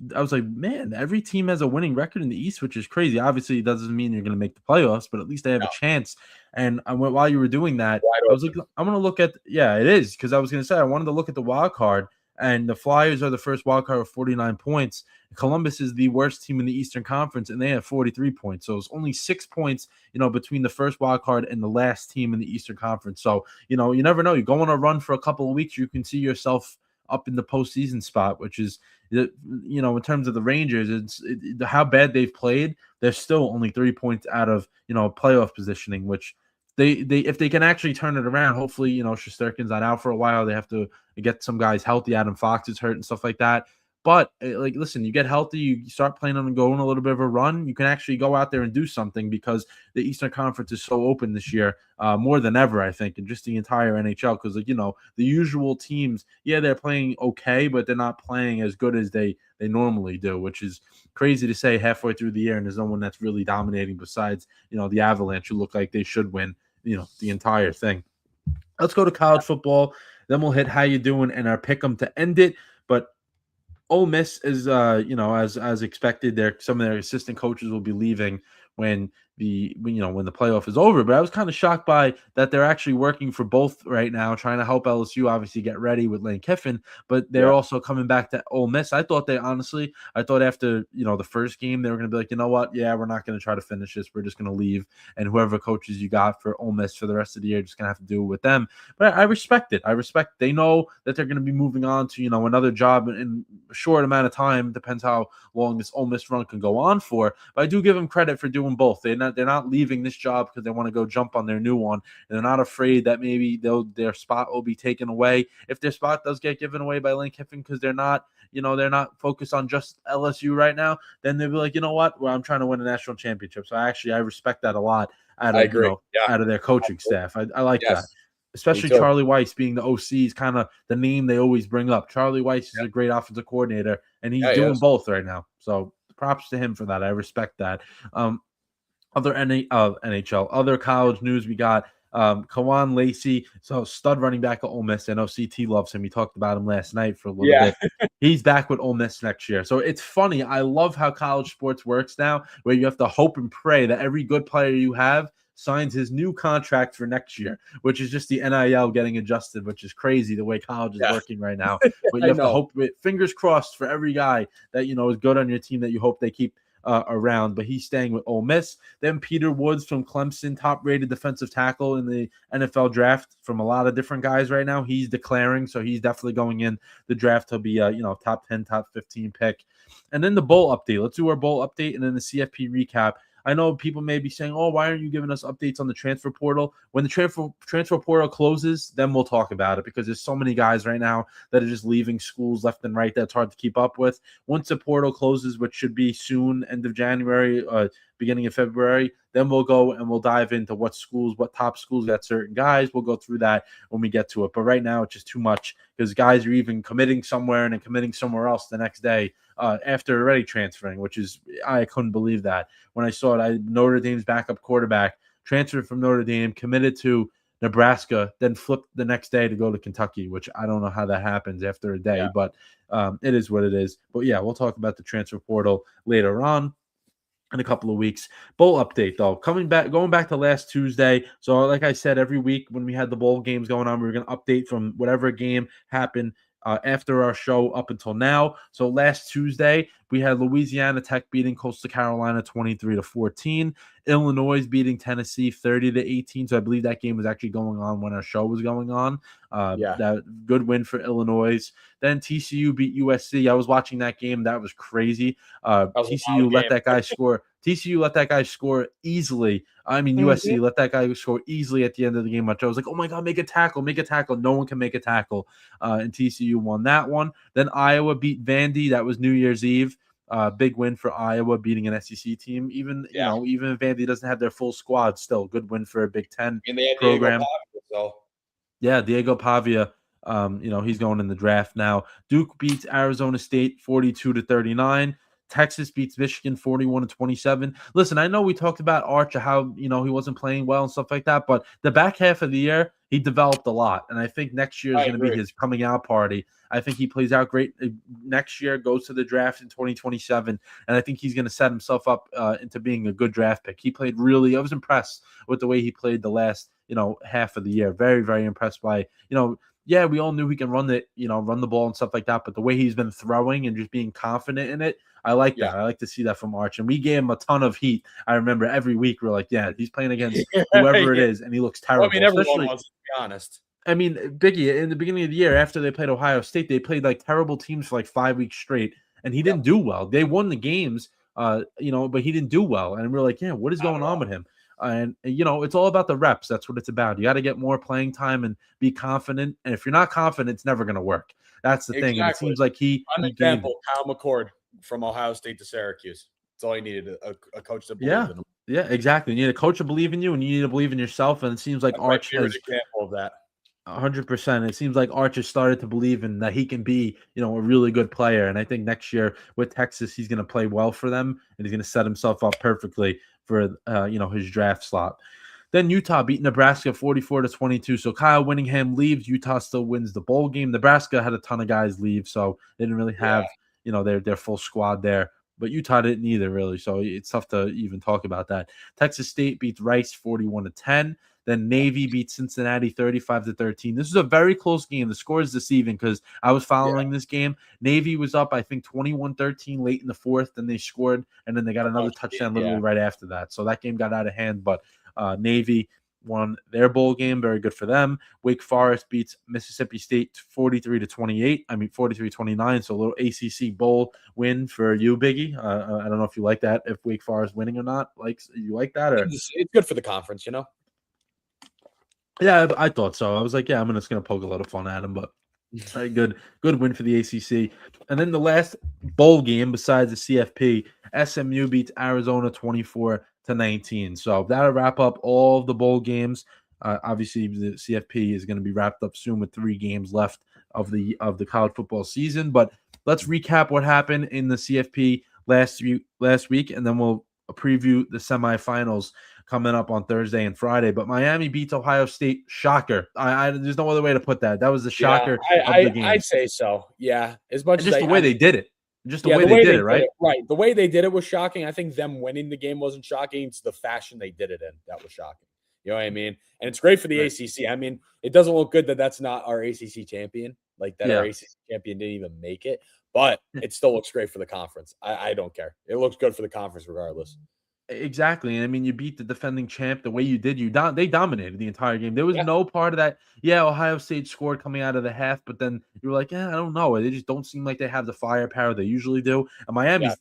man, every team has a winning record in the East, which is crazy. Obviously, it doesn't mean you're going to make the playoffs, but at least they have a chance. And while you were doing that, I was like, I'm going to look at, it is because I was going to say I wanted to look at the wild card, and the Flyers are the first wild card with 49 points. Columbus is the worst team in the Eastern Conference, and they have 43 points. So it's only 6 points, between the first wild card and the last team in the Eastern Conference. So, you never know. You go on a run for a couple of weeks, you can see yourself up in the postseason spot, which is, in terms of the Rangers, how bad they've played. They're still only 3 points out of, playoff positioning, which they if they can actually turn it around, hopefully, Shesterkin's not out for a while. They have to get some guys healthy. Adam Fox is hurt and stuff like that. But listen, you get healthy, you start playing on and going a little bit of a run, you can actually go out there and do something because the Eastern Conference is so open this year, more than ever, I think, and just the entire NHL. Because the usual teams, they're playing okay, but they're not playing as good as they normally do, which is crazy to say halfway through the year, and there's no one that's really dominating besides the Avalanche, who look like they should win the entire thing. Let's go to college football, then we'll hit how you doing and our pick 'em to end it. But Ole Miss is, as expected, some of their assistant coaches will be leaving when the playoff is over. But I was kind of shocked by that they're actually working for both right now, trying to help LSU obviously get ready with Lane Kiffin, but they're also coming back to Ole Miss. I thought after the first game they were going to be like, you know what, we're not going to try to finish this. We're just going to leave, and whoever coaches you got for Ole Miss for the rest of the year, just going to have to do it with them. But I respect it. They know that they're going to be moving on to another job in a short amount of time. Depends how long this Ole Miss run can go on for. But I do give them credit for doing both. They're not leaving this job because they want to go jump on their new one. And they're not afraid that maybe their spot will be taken away. If their spot does get given away by Lane Kiffin because they're not focused on just LSU right now, then they'll be like, you know what? Well, I'm trying to win a national championship. So I respect that a lot out of their coaching staff. I like that. Especially Charlie Weiss being the OC is kind of the name they always bring up. Charlie Weiss is a great offensive coordinator, and he's doing both right now. So props to him for that. I respect that. Other NHL, other college news, we got Kawan Lacey, so stud running back at Ole Miss. I know CT loves him. He talked about him last night for a little bit. He's back with Ole Miss next year. So it's funny. I love how college sports works now, where you have to hope and pray that every good player you have signs his new contract for next year, which is just the NIL getting adjusted, which is crazy the way college is working right now. But you have to hope, fingers crossed for every guy that is good on your team that you hope they keep around, but he's staying with Ole Miss. Then Peter Woods from Clemson, top-rated defensive tackle in the NFL draft from a lot of different guys right now. He's declaring, so he's definitely going in the draft. He'll be top 10, top 15 pick. And then the bowl update. Let's do our bowl update and then the CFP recap. I know people may be saying, "Oh, why aren't you giving us updates on the transfer portal?" When the transfer portal closes, then we'll talk about it because there's so many guys right now that are just leaving schools left and right that's hard to keep up with. Once the portal closes, which should be soon, end of January, beginning of February, then we'll go and we'll dive into what top schools got certain guys. We'll go through that when we get to it. But right now, it's just too much because guys are even committing somewhere and then committing somewhere else the next day after already transferring, which is, I couldn't believe that. When I saw it, Notre Dame's backup quarterback transferred from Notre Dame, committed to Nebraska, then flipped the next day to go to Kentucky, which I don't know how that happens after a day, but it is what it is. But yeah, we'll talk about the transfer portal later on in a couple of weeks. Bowl update though, going back to last Tuesday. So like I said, every week when we had the bowl games going on, we were going to update from whatever game happened after our show up until now. So last Tuesday, we had Louisiana Tech beating Coastal Carolina 23-14. Illinois beating Tennessee 30-18. So I believe that game was actually going on when our show was going on. That good win for Illinois. Then TCU beat USC. I was watching that game. That was crazy. TCU let that guy score. TCU let that guy score easily. I mean, USC let that guy score easily at the end of the game. I was like, oh my God, make a tackle. No one can make a tackle. And TCU won that one. Then Iowa beat Vandy. That was New Year's Eve. Big win for Iowa beating an SEC team. Even if Vandy doesn't have their full squad, still good win for a Big Ten program. Diego Pavia. He's going in the draft now. Duke beats Arizona State 42-39. Texas beats Michigan 41-27. Listen, I know we talked about Arch, how he wasn't playing well and stuff like that, but the back half of the year he developed a lot, and I think next year is going to be his coming out party. I think he plays out great next year, goes to the draft in 2027, and I think he's going to set himself up into being a good draft pick. He played really. I was impressed with the way he played the last half of the year. Very, very impressed by Yeah, we all knew he can run the ball and stuff like that, but the way he's been throwing and just being confident in it, I like that. I like to see that from Arch. And we gave him a ton of heat. I remember every week we're like, yeah, he's playing against whoever it is, and he looks terrible. Well, I mean, everyone wants to be honest. I mean, Biggie, in the beginning of the year, after they played Ohio State, they played like terrible teams for like 5 weeks straight, and he didn't do well. They won the games, but he didn't do well. And we're like, yeah, what is going on with him? And it's all about the reps. That's what it's about. You got to get more playing time and be confident. And if you're not confident, it's never going to work. That's the thing. And it seems like an example, Kyle McCord from Ohio State to Syracuse. That's all you needed, a coach to believe in him. Yeah, exactly. You need a coach to believe in you, and you need to believe in yourself. And it seems like Arch has an example of that. 100%. It seems like Arch has started to believe in that he can be, a really good player. And I think next year with Texas, he's going to play well for them, and he's going to set himself up perfectly for his draft slot. Then Utah beat Nebraska 44-22. So Kyle Whittingham leaves. Utah still wins the bowl game. Nebraska had a ton of guys leave, so they didn't really have their full squad there. But Utah didn't either, really. So it's tough to even talk about that. Texas State beats Rice 41-10. Then Navy beats Cincinnati 35-13. This is a very close game. The score is deceiving because I was following this game. Navy was up, I think, 21-13 late in the fourth. Then they scored, and then they got another touchdown literally right after that. So that game got out of hand. But Navy won their bowl game. Very good for them. Wake Forest beats Mississippi State 43-28. 43-29. So a little ACC bowl win for you, Biggie. I don't know if you like that, if Wake Forest winning or not. You like that? Or it's good for the conference, Yeah, I thought so. I was like, yeah, I'm just going to poke a little fun at him, but good win for the ACC. And then the last bowl game besides the CFP, SMU beats Arizona 24-19. So that'll wrap up all of the bowl games. Obviously, the CFP is going to be wrapped up soon with 3 games left of the college football season. But let's recap what happened in the CFP last week, and then we'll preview the semifinals coming up on Thursday and Friday. But Miami beats Ohio State. Shocker. There's no other way to put that. That was the shocker of the game. I'd say so. Yeah. As much as the way they did it. Just the way they did it, right? Right. The way they did it was shocking. I think them winning the game wasn't shocking. It's the fashion they did it in that was shocking. You know what I mean? And it's great for the ACC. I mean, it doesn't look good that that's not our ACC champion. Like that our ACC champion didn't even make it. but it still looks great for the conference. I don't care. It looks good for the conference regardless. Exactly, and I mean, you beat the defending champ the way you did. They dominated the entire game. There was Yeah, no part of that. Yeah, Ohio State scored coming out of the half, but then you were like, yeah, I don't know. They just don't seem like they have the firepower they usually do. And yeah.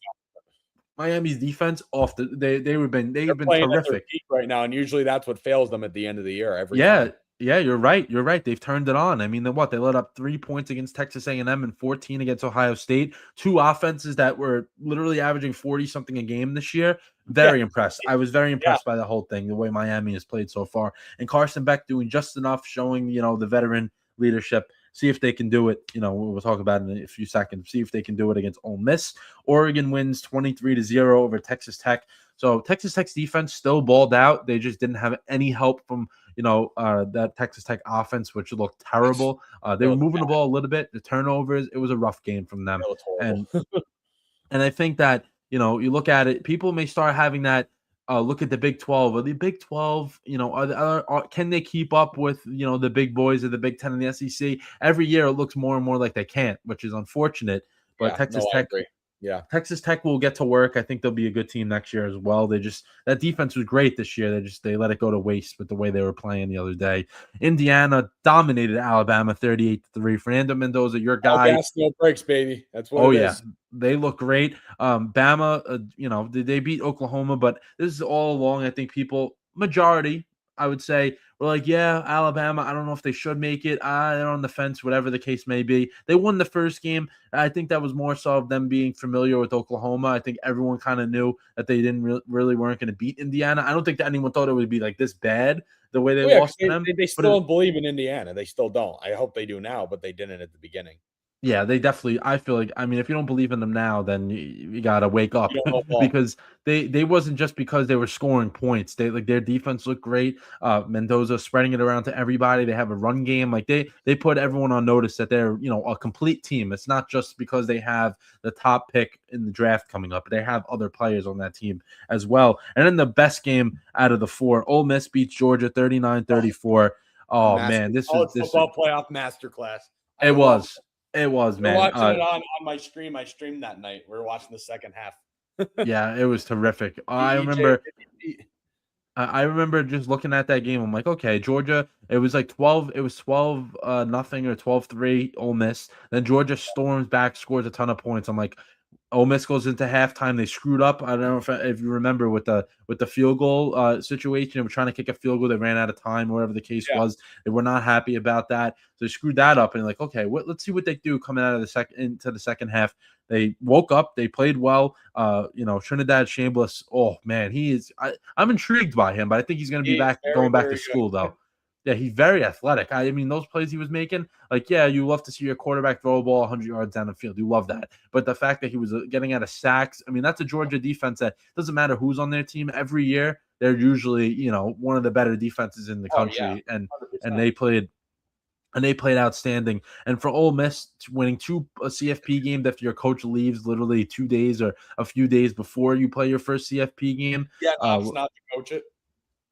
Miami's defense off the They're they've been playing at their terrific. peak right now, and usually that's what fails them at the end of the year every Yeah, time. yeah, you're right. You're right. They've turned it on. I mean, then what? They let up 3 points against Texas A&M and 14 against Ohio State. Two offenses that were literally averaging 40 something a game this year. Yeah, Very impressed. I was very yeah. impressed by the whole thing, the way Miami has played so far. And Carson Beck doing just enough, showing the veteran leadership. See if they can do it. We'll talk about it in a few seconds. See if they can do it against Ole Miss. Oregon wins 23-0 over Texas Tech. So Texas Tech's defense still balled out. They just didn't have any help from that Texas Tech offense, which looked terrible. They It were was moving the bad. ball a little bit. The turnovers, it was a rough game from them. It was horrible. And and I think that, you look at it, people may start having that look at the Big 12. Or the Big 12, can they keep up with, the big boys of the Big 10 and the SEC? Every year it looks more and more like they can't, which is unfortunate. But Yeah, no, I agree. Yeah. Texas Tech will get to work. I think they'll be a good team next year as well. That defense was great this year. They let it go to waste with the way they were playing the other day. Indiana dominated Alabama 38-3. Fernando Mendoza, your All guy. gas, no brakes, baby. That's what Oh it yeah, is. they look great. Bama, they beat Oklahoma, but this is all along. I think majority, I would say, were like, yeah, Alabama. I don't know if they should make it. They're on the fence, whatever the case may be. They won the first game. I think that was more so of them being familiar with Oklahoma. I think everyone kind of knew that they didn't really weren't going to beat Indiana. I don't think that anyone thought it would be like this bad the way they Well, yeah, 'cause lost to them. they But still don't believe in Indiana. They still don't. I hope they do now, but they didn't at the beginning. yeah, they definitely. I feel like, I mean, if you don't believe in them now, then you gotta wake You up don't know ball. because they wasn't just because they were scoring points. Their defense looked great. Mendoza spreading it around to everybody. They have a run game. Like they put everyone on notice that they're a complete team. It's not just because they have the top pick in the draft coming up. They have other players on that team as well. And then the best game out of the four, Ole Miss beats Georgia 39-34. Oh man, College football playoff masterclass. I it love was. It was, We're man. watching it on my stream. I streamed that night. We were watching the second half. Yeah, it was terrific. EJ, I remember just looking at that game. I'm like, okay, Georgia, it was like 12, it was 12 nothing or 12-3 Ole Miss. Then Georgia storms back, scores a ton of points. I'm like, Ole Miss goes into halftime. They screwed up. I don't know if you remember with the field goal situation. They were trying to kick a field goal. They ran out of time, whatever the case yeah. was. They were not happy about that. So they screwed that up. And like, okay, let's see what they do coming out of into the second half. They woke up. They played well. Trinidad Chambliss. Oh man, he is. I'm intrigued by him, but I think he's going to be going back to school though. Yeah, he's very athletic. I mean, those plays he was making, like, yeah, you love to see your quarterback throw a ball 100 yards down the field. You love that. But the fact that he was getting out of sacks, I mean, that's a Georgia defense that doesn't matter who's on their team. Every year, they're usually, one of the better defenses in the country. Yeah, and they played outstanding. And for Ole Miss winning two CFP games after your coach leaves literally 2 days or a few days before you play your first CFP game. Yeah, opts not to coach it.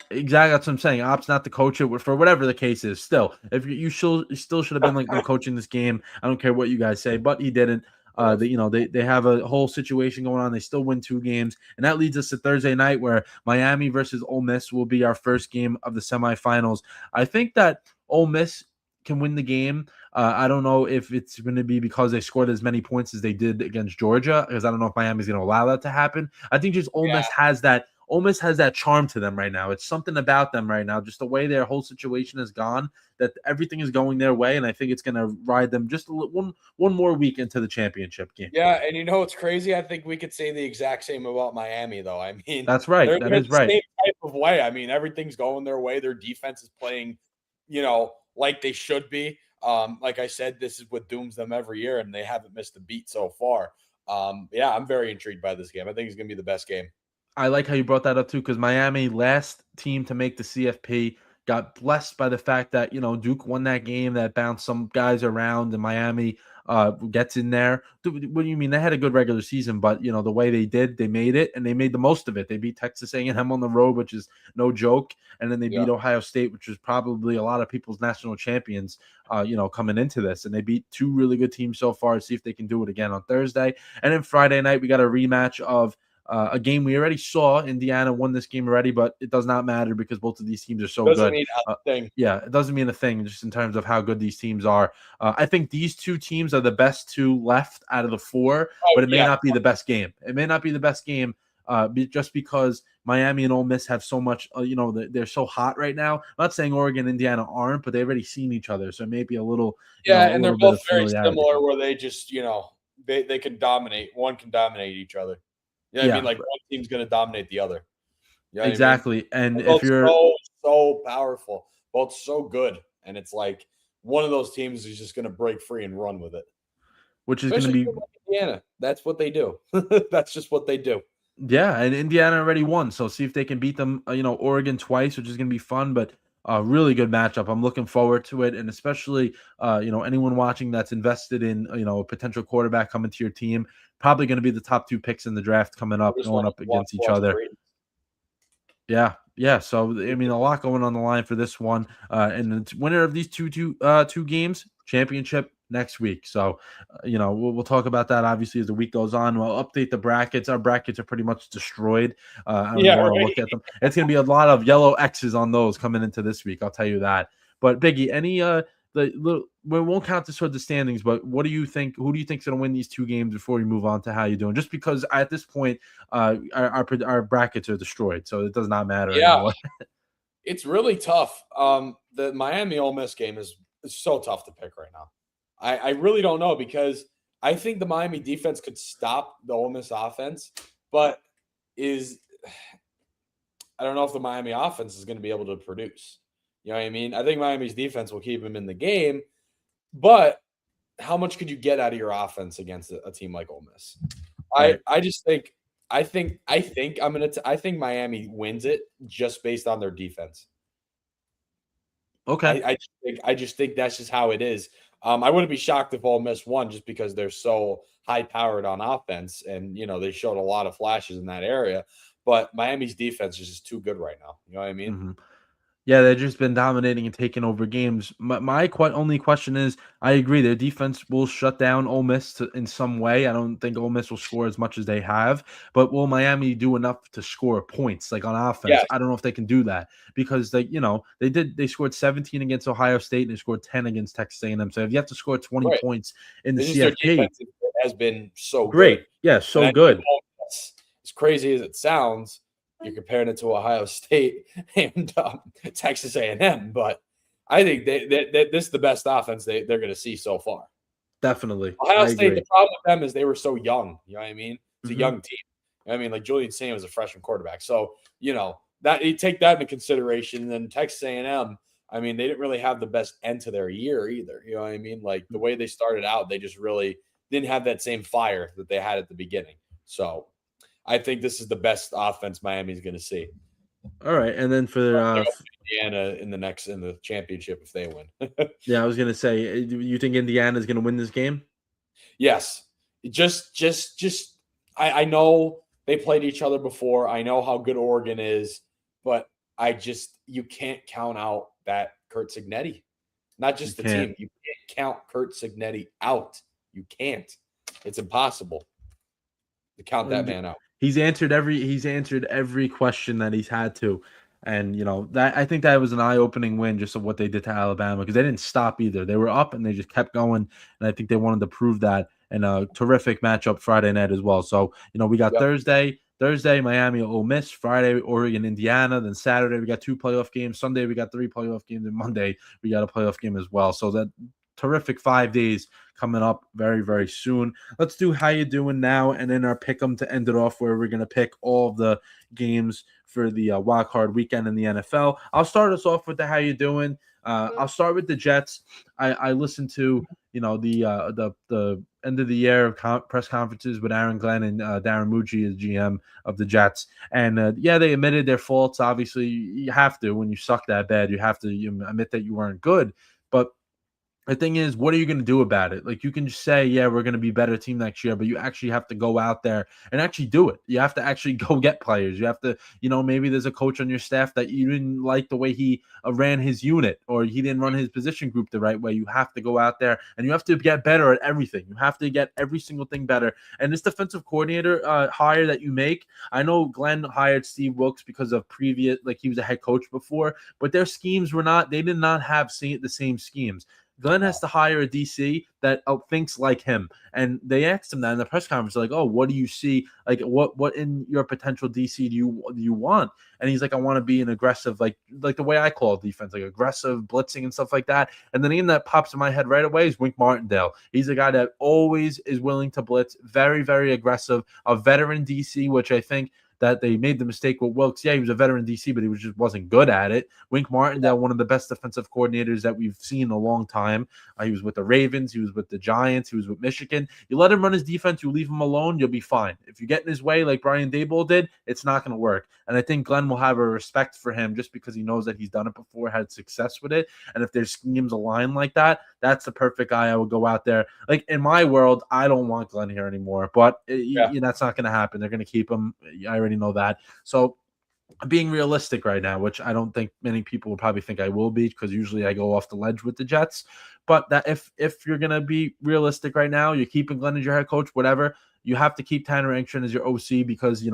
Exactly, that's what I'm saying. Opts not to coach it for whatever the case is. Still, if you still should have been like no coaching this game. I don't care what you guys say, but he didn't. They have a whole situation going on. They still win 2 games, and that leads us to Thursday night, where Miami versus Ole Miss will be our first game of the semifinals. I think that Ole Miss can win the game. I don't know if it's going to be because they scored as many points as they did against Georgia, because I don't know if Miami's going to allow that to happen. I think just Ole Miss has that. Ole Miss has that charm to them right now. It's something about them right now, just the way their whole situation has gone, that everything is going their way, and I think it's going to ride them just one more week into the championship game. Yeah, and it's crazy. I think we could say the exact same about Miami, though. I mean, that's right. They're That is the right. same type of way. I mean, everything's going their way. Their defense is playing, like they should be. Like I said, this is what dooms them every year, and they haven't missed a beat so far. Yeah, I'm very intrigued by this game. I think it's going to be the best game. I like how you brought that up too, because Miami, last team to make the CFP, got blessed by the fact that Duke won that game that bounced some guys around, and Miami gets in there. What do you mean? They had a good regular season, but the way they made it, and they made the most of it. They beat Texas A&M on the road, which is no joke, and then they beat Ohio State, which is probably a lot of people's national champions. Coming into this, and they beat two really good teams so far. See if they can do it again on Thursday, and then Friday night we got a rematch of a game we already saw. Indiana won this game already, but it does not matter because both of these teams are so Doesn't good. mean a thing. Yeah, it doesn't mean a thing just in terms of how good these teams are. I think these two teams are the best two left out of the four, but it may not be the best game. It may not be the best game just because Miami and Ole Miss have so much, they're so hot right now. I'm not saying Oregon and Indiana aren't, but they've already seen each other. So it may be a little, and they're both very similar where they just, they can dominate. One can dominate each other. I mean, like one team's going to dominate the other. Exactly. I mean? And if you're so powerful, both so good. And it's like one of those teams is just going to break free and run with it. Which is going to be Indiana. That's what they do. That's just what they do. Yeah, and Indiana already won, so see if they can beat them. Oregon twice, which is going to be fun, but a really good matchup. I'm looking forward to it, and especially anyone watching that's invested in a potential quarterback coming to your team, probably going to be the top two picks in the draft coming up, going up against each other. Yeah. So I mean, a lot going on the line for this one, and the winner of these two games, championship next week. So, we'll talk about that obviously as the week goes on. We'll update the brackets. Our brackets are pretty much destroyed. I don't even want to look at them. It's going to be a lot of yellow X's on those coming into this week. I'll tell you that. But Biggie, any we won't count this toward the standings, but what do you think? Who do you think is going to win these two games before we move on to how you're doing? Just because at this point, our brackets are destroyed, so it does not matter anymore. It's really tough. The Miami Ole Miss game is so tough to pick right now. I really don't know because I think the Miami defense could stop the Ole Miss offense, but I don't know if the Miami offense is going to be able to produce. You know what I mean? I think Miami's defense will keep him in the game, but how much could you get out of your offense against a team like Ole Miss? Right. I think Miami wins it just based on their defense. Okay. I just think that's just how it is. I wouldn't be shocked if Ole Miss won just because they're so high-powered on offense, and they showed a lot of flashes in that area. But Miami's defense is just too good right now. You know what I mean? Mm-hmm. Yeah, they've just been dominating and taking over games. My only question is, I agree, their defense will shut down Ole Miss in some way. I don't think Ole Miss will score as much as they have, but will Miami do enough to score points like on offense? Yes. I don't know if they can do that because they scored 17 against Ohio State and they scored 10 against Texas A&M. So if you have to score 20 points in the CFP, has been so great. Good. Yeah, so good. As crazy as it sounds, you're comparing it to Ohio State and Texas A&M, but I think this is the best offense they're going to see so far. Definitely. Ohio State, the problem with them is they were so young. You know what I mean? It's a young team. You know I mean, like Julian Samuel was a freshman quarterback. So, that you take that into consideration. And then Texas A&M, I mean, they didn't really have the best end to their year either. You know what I mean? Like the way they started out, they just really didn't have that same fire that they had at the beginning. So I think this is the best offense Miami's going to see. All right, and then for Indiana in the championship if they win. Yeah, I was going to say, you think Indiana is going to win this game? Yes. I know they played each other before. I know how good Oregon is, but you can't count out that Curt Cignetti. Not just the team. You can't count Curt Cignetti out. You can't. It's impossible to count that man out. He's answered every question that he's had to. And that I think that was an eye-opening win just of what they did to Alabama because they didn't stop either. They were up and they just kept going. And I think they wanted to prove that. And a terrific matchup Friday night as well. So, we got Thursday, Miami, Ole Miss, Friday, Oregon, Indiana. Then Saturday, we got 2 playoff games. Sunday, we got 3 playoff games. And Monday, we got a playoff game as well. So that terrific 5 days coming up very, very soon. Let's do how you doing now, and then our pick 'em to end it off, where we're going to pick all of the games for the wild card weekend in the NFL. I'll start us off with the how you doing. I'll start with the Jets. I listened to the end of the year press conferences with Aaron Glenn and Darren Mucci as GM of the Jets, and they admitted their faults. Obviously, you have to when you suck that bad. You have to admit that you weren't good, but The thing is, what are you going to do about it? Like, you can just say, yeah, we're going to be a better team next year, but you actually have to go out there and actually do it. You have to actually go get players. You have to, maybe there's a coach on your staff that you didn't like the way he ran his unit, or he didn't run his position group the right way. You have to go out there and you have to get better at everything. You have to get every single thing better. And this defensive coordinator hire that you make, I know Glenn hired Steve Wilkes because of previous, like, he was a head coach before, but their schemes they did not have the same schemes. Glenn has to hire a DC that thinks like him. And they asked him that in the press conference, like, oh, what do you see? Like, what in your potential DC do you want? And he's like, I want to be an aggressive, like the way I call defense, like aggressive blitzing and stuff like that. And the name that pops in my head right away is Wink Martindale. He's a guy that always is willing to blitz, very, very aggressive, a veteran DC, which I think that they made the mistake with Wilkes. Yeah, he was a veteran DC, but he just wasn't good at it. Wink Martindale, one of the best defensive coordinators that we've seen in a long time. He was with the Ravens. He was with the Giants. He was with Michigan. You let him run his defense. You leave him alone, you'll be fine. If you get in his way like Brian Daboll did, it's not going to work. And I think Glenn will have a respect for him just because he knows that he's done it before, had success with it. And if their schemes align like that, that's the perfect guy I would go out there. Like, in my world, I don't want Glenn here anymore, but that's not going to happen. They're going to keep him. I already know that. So, being realistic right now, which I don't think many people will probably think I will be, because usually I go off the ledge with the Jets. But that if you're gonna be realistic right now, you're keeping Glenn as your head coach, whatever. You have to keep Tanner Engstrand as your OC because he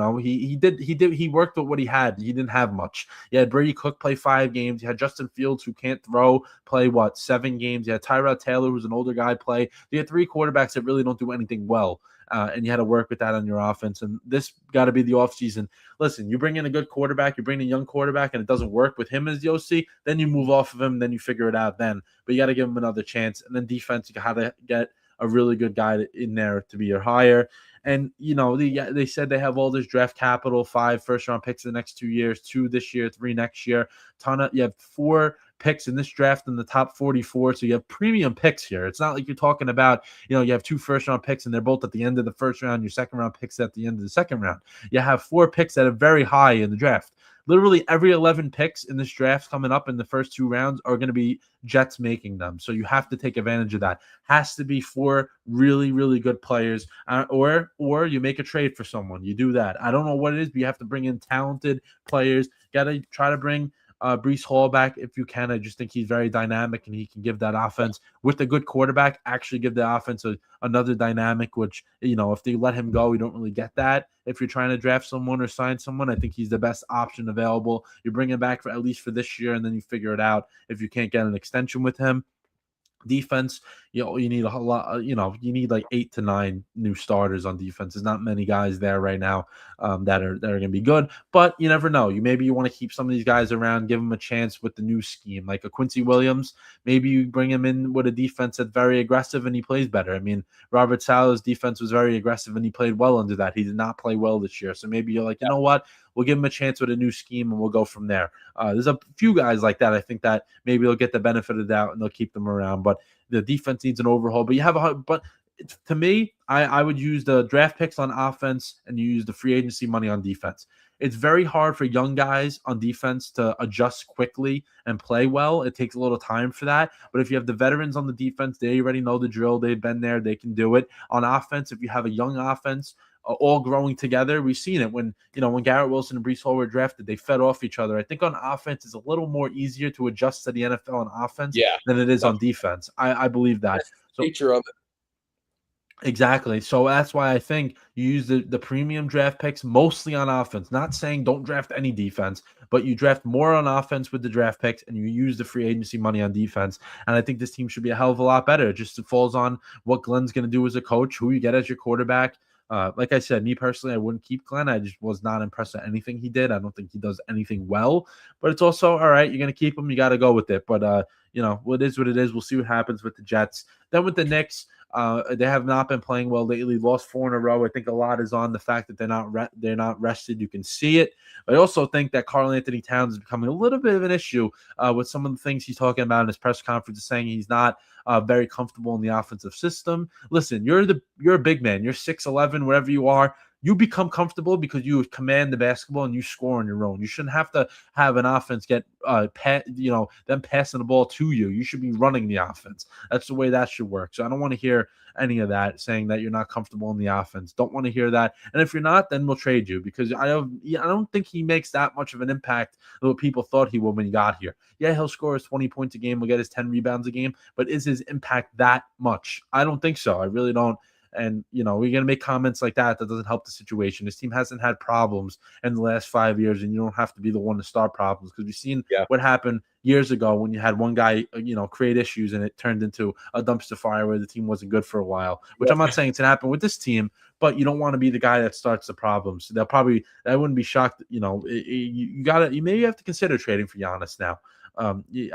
worked with what he had. He didn't have much. You had Brady Cook play 5 games. You had Justin Fields, who can't throw, play 7 games. You had Tyrod Taylor, who's an older guy, play. You had 3 quarterbacks that really don't do anything well. And you had to work with that on your offense. And this got to be the offseason. Listen, you bring in a good quarterback, you bring in a young quarterback, and it doesn't work with him as the OC, then you move off of him, then you figure it out then. But you got to give him another chance. And then defense, you got to get a really good guy in there to be your hire. And, they said they have all this draft capital, 5 first-round picks in the next 2 years, 2 this year, 3 next year. You have 4 picks in this draft in the top 44. So you have premium picks here. It's not like you're talking about, you have 2 first-round picks and they're both at the end of the first round. Your second-round picks at the end of the second round. You have 4 picks that are very high in the draft. Literally every 11 picks in this draft coming up in the first 2 rounds are going to be Jets making them. So you have to take advantage of that. Has to be 4 really, really good players, or you make a trade for someone. You do that. I don't know what it is, but you have to bring in talented players. Got to try to bring Breece Hall back if you can. I just think he's very dynamic and he can give that offense with a good quarterback, actually give the offense another dynamic, which, if they let him go, you don't really get that. If you're trying to draft someone or sign someone, I think he's the best option available. You bring him back for at least for this year, and then you figure it out if you can't get an extension with him. Defense, you need a whole lot. You need like 8 to 9 new starters on defense. There's not many guys there right now that are going to be good, but you never know. Maybe you want to keep some of these guys around, give them a chance with the new scheme, like a Quincy Williams. Maybe you bring him in with a defense that's very aggressive and he plays better. I mean, Robert Saleh's defense was very aggressive and he played well under that. He did not play well this year, so maybe you're like, you know what? We'll give him a chance with a new scheme and we'll go from there. There's a few guys like that. I think that maybe they'll get the benefit of the doubt and they'll keep them around. But the defense needs an overhaul. But to me, I would use the draft picks on offense and you use the free agency money on defense. It's very hard for young guys on defense to adjust quickly and play well. It takes a little time for that. But if you have the veterans on the defense, they already know the drill. They've been there. They can do it. On offense, if you have a young offense, all growing together. We've seen it when Garrett Wilson and Breece Hall were drafted, they fed off each other. I think on offense it's a little more easier to adjust to the NFL on offense than it is on defense. I believe that. That's the nature of it. Exactly. So that's why I think you use the premium draft picks mostly on offense. Not saying don't draft any defense, but you draft more on offense with the draft picks and you use the free agency money on defense. And I think this team should be a hell of a lot better. It just falls on what Glenn's going to do as a coach, who you get as your quarterback. Like I said, me personally, I wouldn't keep Glenn. I just was not impressed with anything he did. I don't think he does anything well, but it's also all right. You're going to keep him. You got to go with it. But, what is what it is. We'll see what happens with the Jets. Then with the Knicks, they have not been playing well lately. Lost 4 in a row. I think a lot is on the fact that they're not rested. You can see it. But I also think that Karl-Anthony Towns is becoming a little bit of an issue with some of the things he's talking about in his press conference, saying he's not very comfortable in the offensive system. Listen, you're a big man. You're 6'11", whatever you are. you become comfortable because you command the basketball and you score on your own. You shouldn't have to have an offense get them passing the ball to you. You should be running the offense. That's the way that should work. So I don't want to hear any of that saying that you're not comfortable in the offense. Don't want to hear that. And if you're not, then we'll trade you, because I don't think he makes that much of an impact that what people thought he would when he got here. Yeah, he'll score his 20 points a game, will get his 10 rebounds a game, but is his impact that much? I don't think so. I really don't. And, we're going to make comments like that doesn't help the situation. This team hasn't had problems in the last 5 years, and you don't have to be the one to start problems, because we've seen what happened years ago when you had one guy, create issues and it turned into a dumpster fire where the team wasn't good for a while, which I'm not saying it's going to happen with this team, but you don't want to be the guy that starts the problems. So I wouldn't be shocked. You maybe have to consider trading for Giannis now.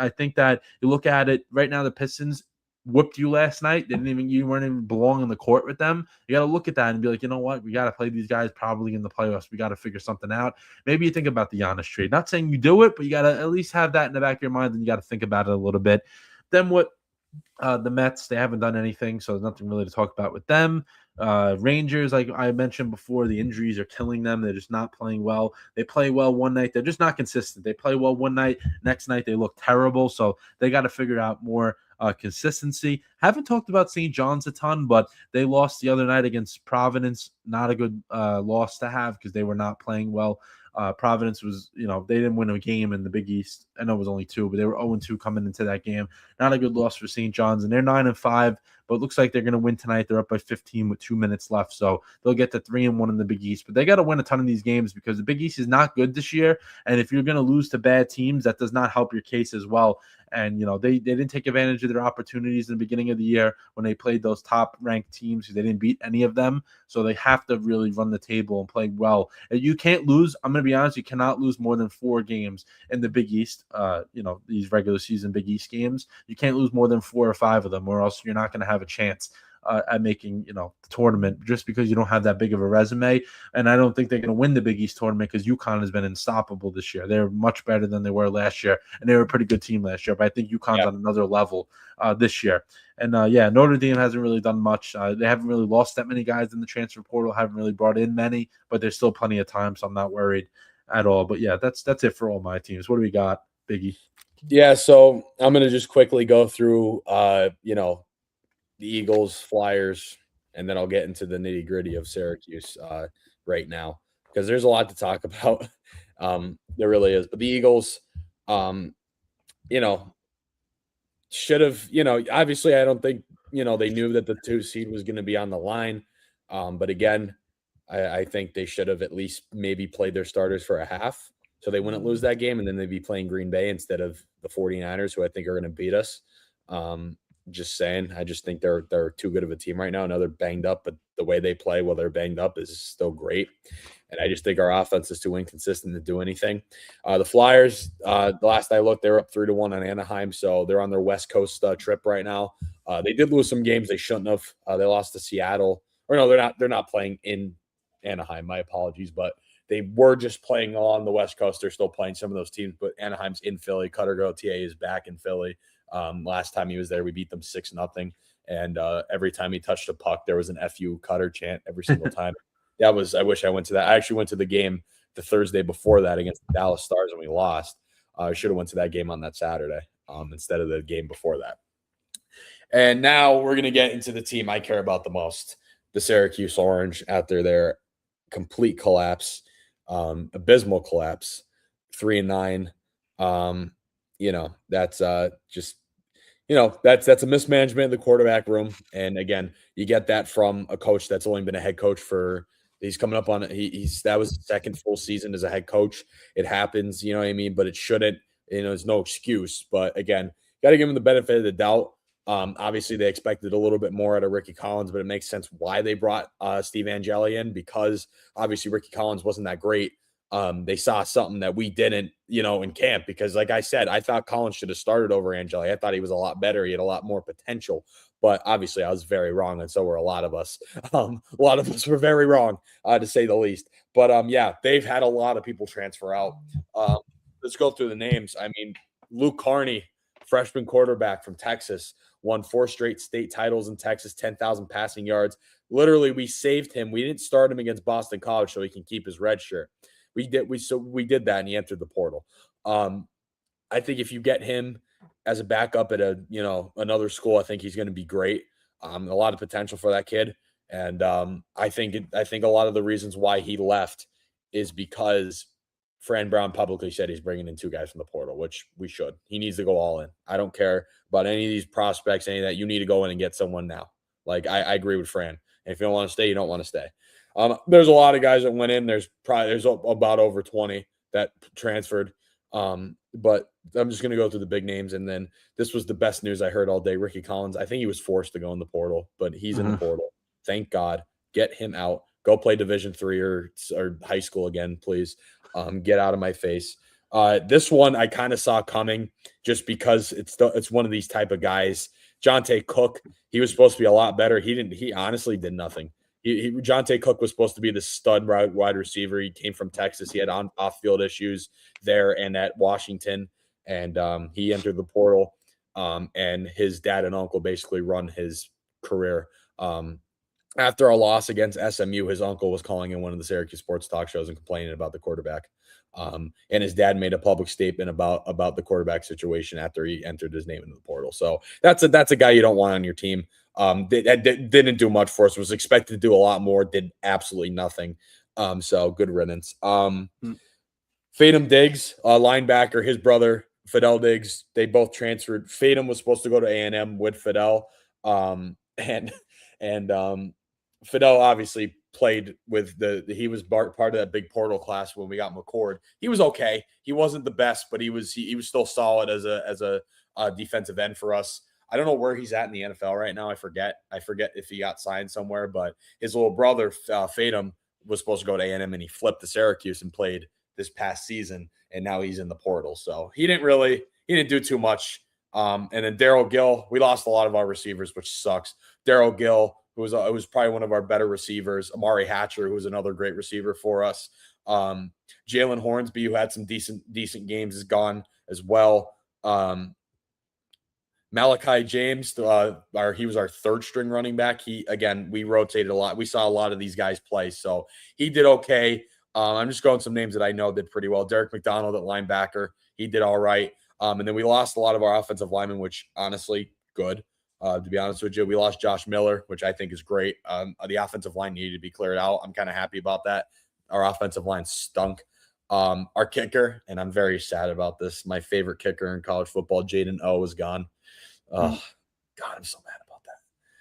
I think that you look at it right now, the Pistons whooped you last night. You weren't even belong in the court with them. You got to look at that and be like, you know what? We got to play these guys probably in the playoffs. We got to figure something out. Maybe you think about the Giannis trade. Not saying you do it, but you got to at least have that in the back of your mind, and you got to think about it a little bit. Then what? The Mets, they haven't done anything, so there's nothing really to talk about with them. Rangers, like I mentioned before, the injuries are killing them. They're just not playing well. They play well one night. They're just not consistent. They play well one night. Next night, they look terrible. So they got to figure out more consistency. Haven't talked about St. John's a ton, but they lost the other night against Providence. Not a good loss to have because they were not playing well. Providence was, they didn't win a game in the Big East. I know it was only 2, but they were 0-2 coming into that game. Not a good loss for St. John's, and they're 9-5. But it looks like they're going to win tonight. They're up by 15 with 2 minutes left, so they'll get to 3-1 in the Big East. But they got to win a ton of these games because the Big East is not good this year. And if you're going to lose to bad teams, that does not help your case as well. And, they didn't take advantage of their opportunities in the beginning of the year when they played those top-ranked teams because they didn't beat any of them. So they have to really run the table and play well. And you can't lose. I'm going to be honest, you cannot lose more than 4 games in the Big East, these regular season Big East games. You can't lose more than 4 or 5 of them, or else you're not going to have a chance at making, the tournament, just because you don't have that big of a resume. And I don't think they're going to win the Big East tournament because UConn has been unstoppable this year. They're much better than they were last year, and they were a pretty good team last year. But I think UConn's on another level this year. And Notre Dame hasn't really done much. They haven't really lost that many guys in the transfer portal, haven't really brought in many, but there's still plenty of time, so I'm not worried at all. But yeah, that's it for all my teams. What do we got, Biggie? Yeah, so I'm going to just quickly go through, the Eagles, Flyers, and then I'll get into the nitty gritty of Syracuse right now because there's a lot to talk about. There really is. But the Eagles, should have, obviously I don't think, they knew that the 2 seed was going to be on the line. But again, I think they should have at least maybe played their starters for a half so they wouldn't lose that game, and then they'd be playing Green Bay instead of the 49ers, who I think are going to beat us. Just saying, I just think they're too good of a team right now. I know they're banged up, but the way they play while they're banged up is still great. And I just think our offense is too inconsistent to do anything. The Flyers, the last I looked, they're up 3-1 on Anaheim, so they're on their West Coast trip right now. They did lose some games they shouldn't have. They lost to Seattle, or no, they're not playing in Anaheim. My apologies, but they were just playing on the West Coast. They're still playing some of those teams, but Anaheim's in Philly. Cutter Gauthier is back in Philly. Last time he was there, we beat them 6-0. And every time he touched a puck, there was an FU Cutter chant every single time. I wish I went to that. I actually went to the game the Thursday before that against the Dallas Stars, and we lost. I should have went to that game on that Saturday instead of the game before that. And now we're going to get into the team I care about the most, the Syracuse Orange, after their complete collapse, abysmal collapse, 3-9. That's just, that's a mismanagement in the quarterback room. And again, you get that from a coach that's only been a head coach he's coming up on that was his second full season as a head coach. It happens, you know what I mean? But it shouldn't, there's no excuse. But again, got to give him the benefit of the doubt. Obviously they expected a little bit more out of Ricky Collins, but it makes sense why they brought Steve Angeli in, because obviously Ricky Collins wasn't that great. They saw something that we didn't, in camp, because like I said, I thought Collins should have started over Angeli. I thought he was a lot better. He had a lot more potential, but obviously I was very wrong. And so were a lot of us. A lot of us were very wrong, to say the least. But they've had a lot of people transfer out. Let's go through the names. I mean, Luke Carney freshman quarterback from Texas, won 4 straight state titles in Texas, 10,000 passing yards. Literally, we saved him. We didn't start him against Boston College so he can keep his red shirt. We did that, and he entered the portal. I think if you get him as a backup at another school, I think he's going to be great. A lot of potential for that kid, and I think a lot of the reasons why he left is because Fran Brown publicly said he's bringing in 2 guys from the portal, which we should. He needs to go all in. I don't care about any of these prospects, any of that. You need to go in and get someone now. Like I agree with Fran. And if you don't want to stay, you don't want to stay. There's a lot of guys that went in. There's about over 20 that transferred. But I'm just going to go through the big names. And then this was the best news I heard all day. Ricky Collins, I think he was forced to go in the portal, but he's in the portal. Thank God. Get him out. Go play Division III or high school again, please. Get out of my face. This one I kind of saw coming just because it's one of these type of guys. Jonte Cook, he was supposed to be a lot better. He honestly did nothing. Jonte Cook was supposed to be the stud wide receiver. He came from Texas. He had off-field issues there and at Washington, and he entered the portal. And his dad and uncle basically run his career. After a loss against SMU, his uncle was calling in one of the Syracuse sports talk shows and complaining about the quarterback. And his dad made a public statement about the quarterback situation after he entered his name into the portal. So that's a guy you don't want on your team. Didn't do much for us. Was expected to do a lot more. Did absolutely nothing. So good riddance. Fatum Diggs, linebacker, his brother Fidel Diggs. They both transferred. Fatum was supposed to go to A&M with Fidel, and Fidel obviously played with he was part of that big portal class when we got McCord. He was okay. He wasn't the best, but he was still solid as a defensive end for us. I don't know where he's at in the NFL right now. I forget if he got signed somewhere, but his little brother Fatum was supposed to go to A&M and he flipped to Syracuse and played this past season, and now he's in the portal. So he didn't do too much. And then Darryl Gill, we lost a lot of our receivers, which sucks. Darryl Gill, who was probably one of our better receivers. Amari Hatcher, who was another great receiver for us. Jalen Hornsby, who had some decent games, is gone as well. Malachi James, he was our 3rd string running back. We rotated a lot. We saw a lot of these guys play, so he did okay. I'm just going some names that I know did pretty well. Derek McDonald at linebacker, he did all right. And then we lost a lot of our offensive linemen, which honestly, good. To be honest with you, we lost Josh Miller, which I think is great. The offensive line needed to be cleared out. I'm kind of happy about that. Our offensive line stunk. Our kicker, and I'm very sad about this, my favorite kicker in college football, Jaden O, is gone. Oh, God, I'm so mad about that.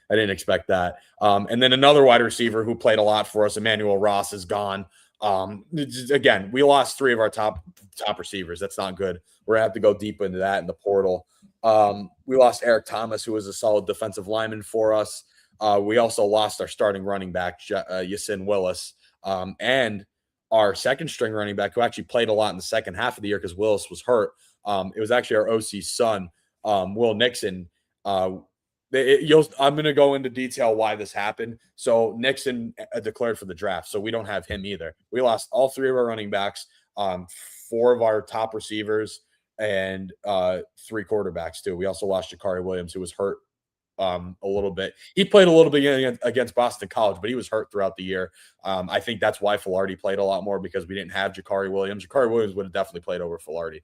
I didn't expect that. And then another wide receiver who played a lot for us, Emmanuel Ross, is gone. Again, we lost 3 of our top receivers. That's not good. We're going to have to go deep into that in the portal. We lost Eric Thomas, who was a solid defensive lineman for us. We also lost our starting running back, Yasin Willis, and our 2nd string running back, who actually played a lot in the second half of the year because Willis was hurt. It was actually our OC's son, Will Nixon. I'm going to go into detail why this happened. So Nixon declared for the draft, so we don't have him either. We lost all 3 of our running backs, 4 of our top receivers, and 3 quarterbacks too. We also lost Jakari Williams, who was hurt a little bit. He played a little bit against Boston College, but he was hurt throughout the year. I think that's why Filardi played a lot more, because we didn't have Jakari Williams. Jakari Williams would have definitely played over Filardi.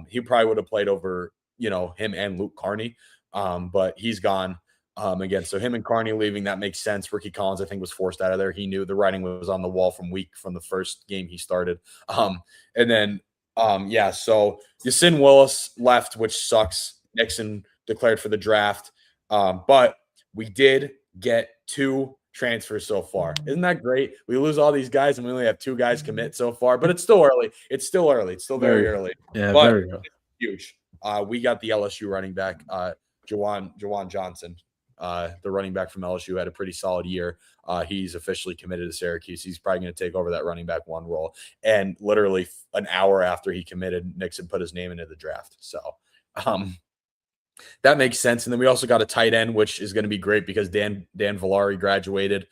He probably would have played over him and Luke Carney, but he's gone again. So him and Carney leaving, that makes sense. Ricky Collins, I think, was forced out of there. He knew the writing was on the wall from the first game he started. And then so Yasin Willis left, which sucks. Nixon declared for the draft. But we did get 2 transfers so far. Isn't that great? We lose all these guys and we only have 2 guys commit so far, but it's still early. It's still very early. Yeah, but very early. Huge. We got the LSU running back, Jawan Johnson. The running back from LSU had a pretty solid year. He's officially committed to Syracuse. He's probably going to take over that running back 1 role. And literally an hour after he committed, Nixon put his name into the draft. So That makes sense. And then we also got a tight end, which is going to be great because Dan Villari graduated.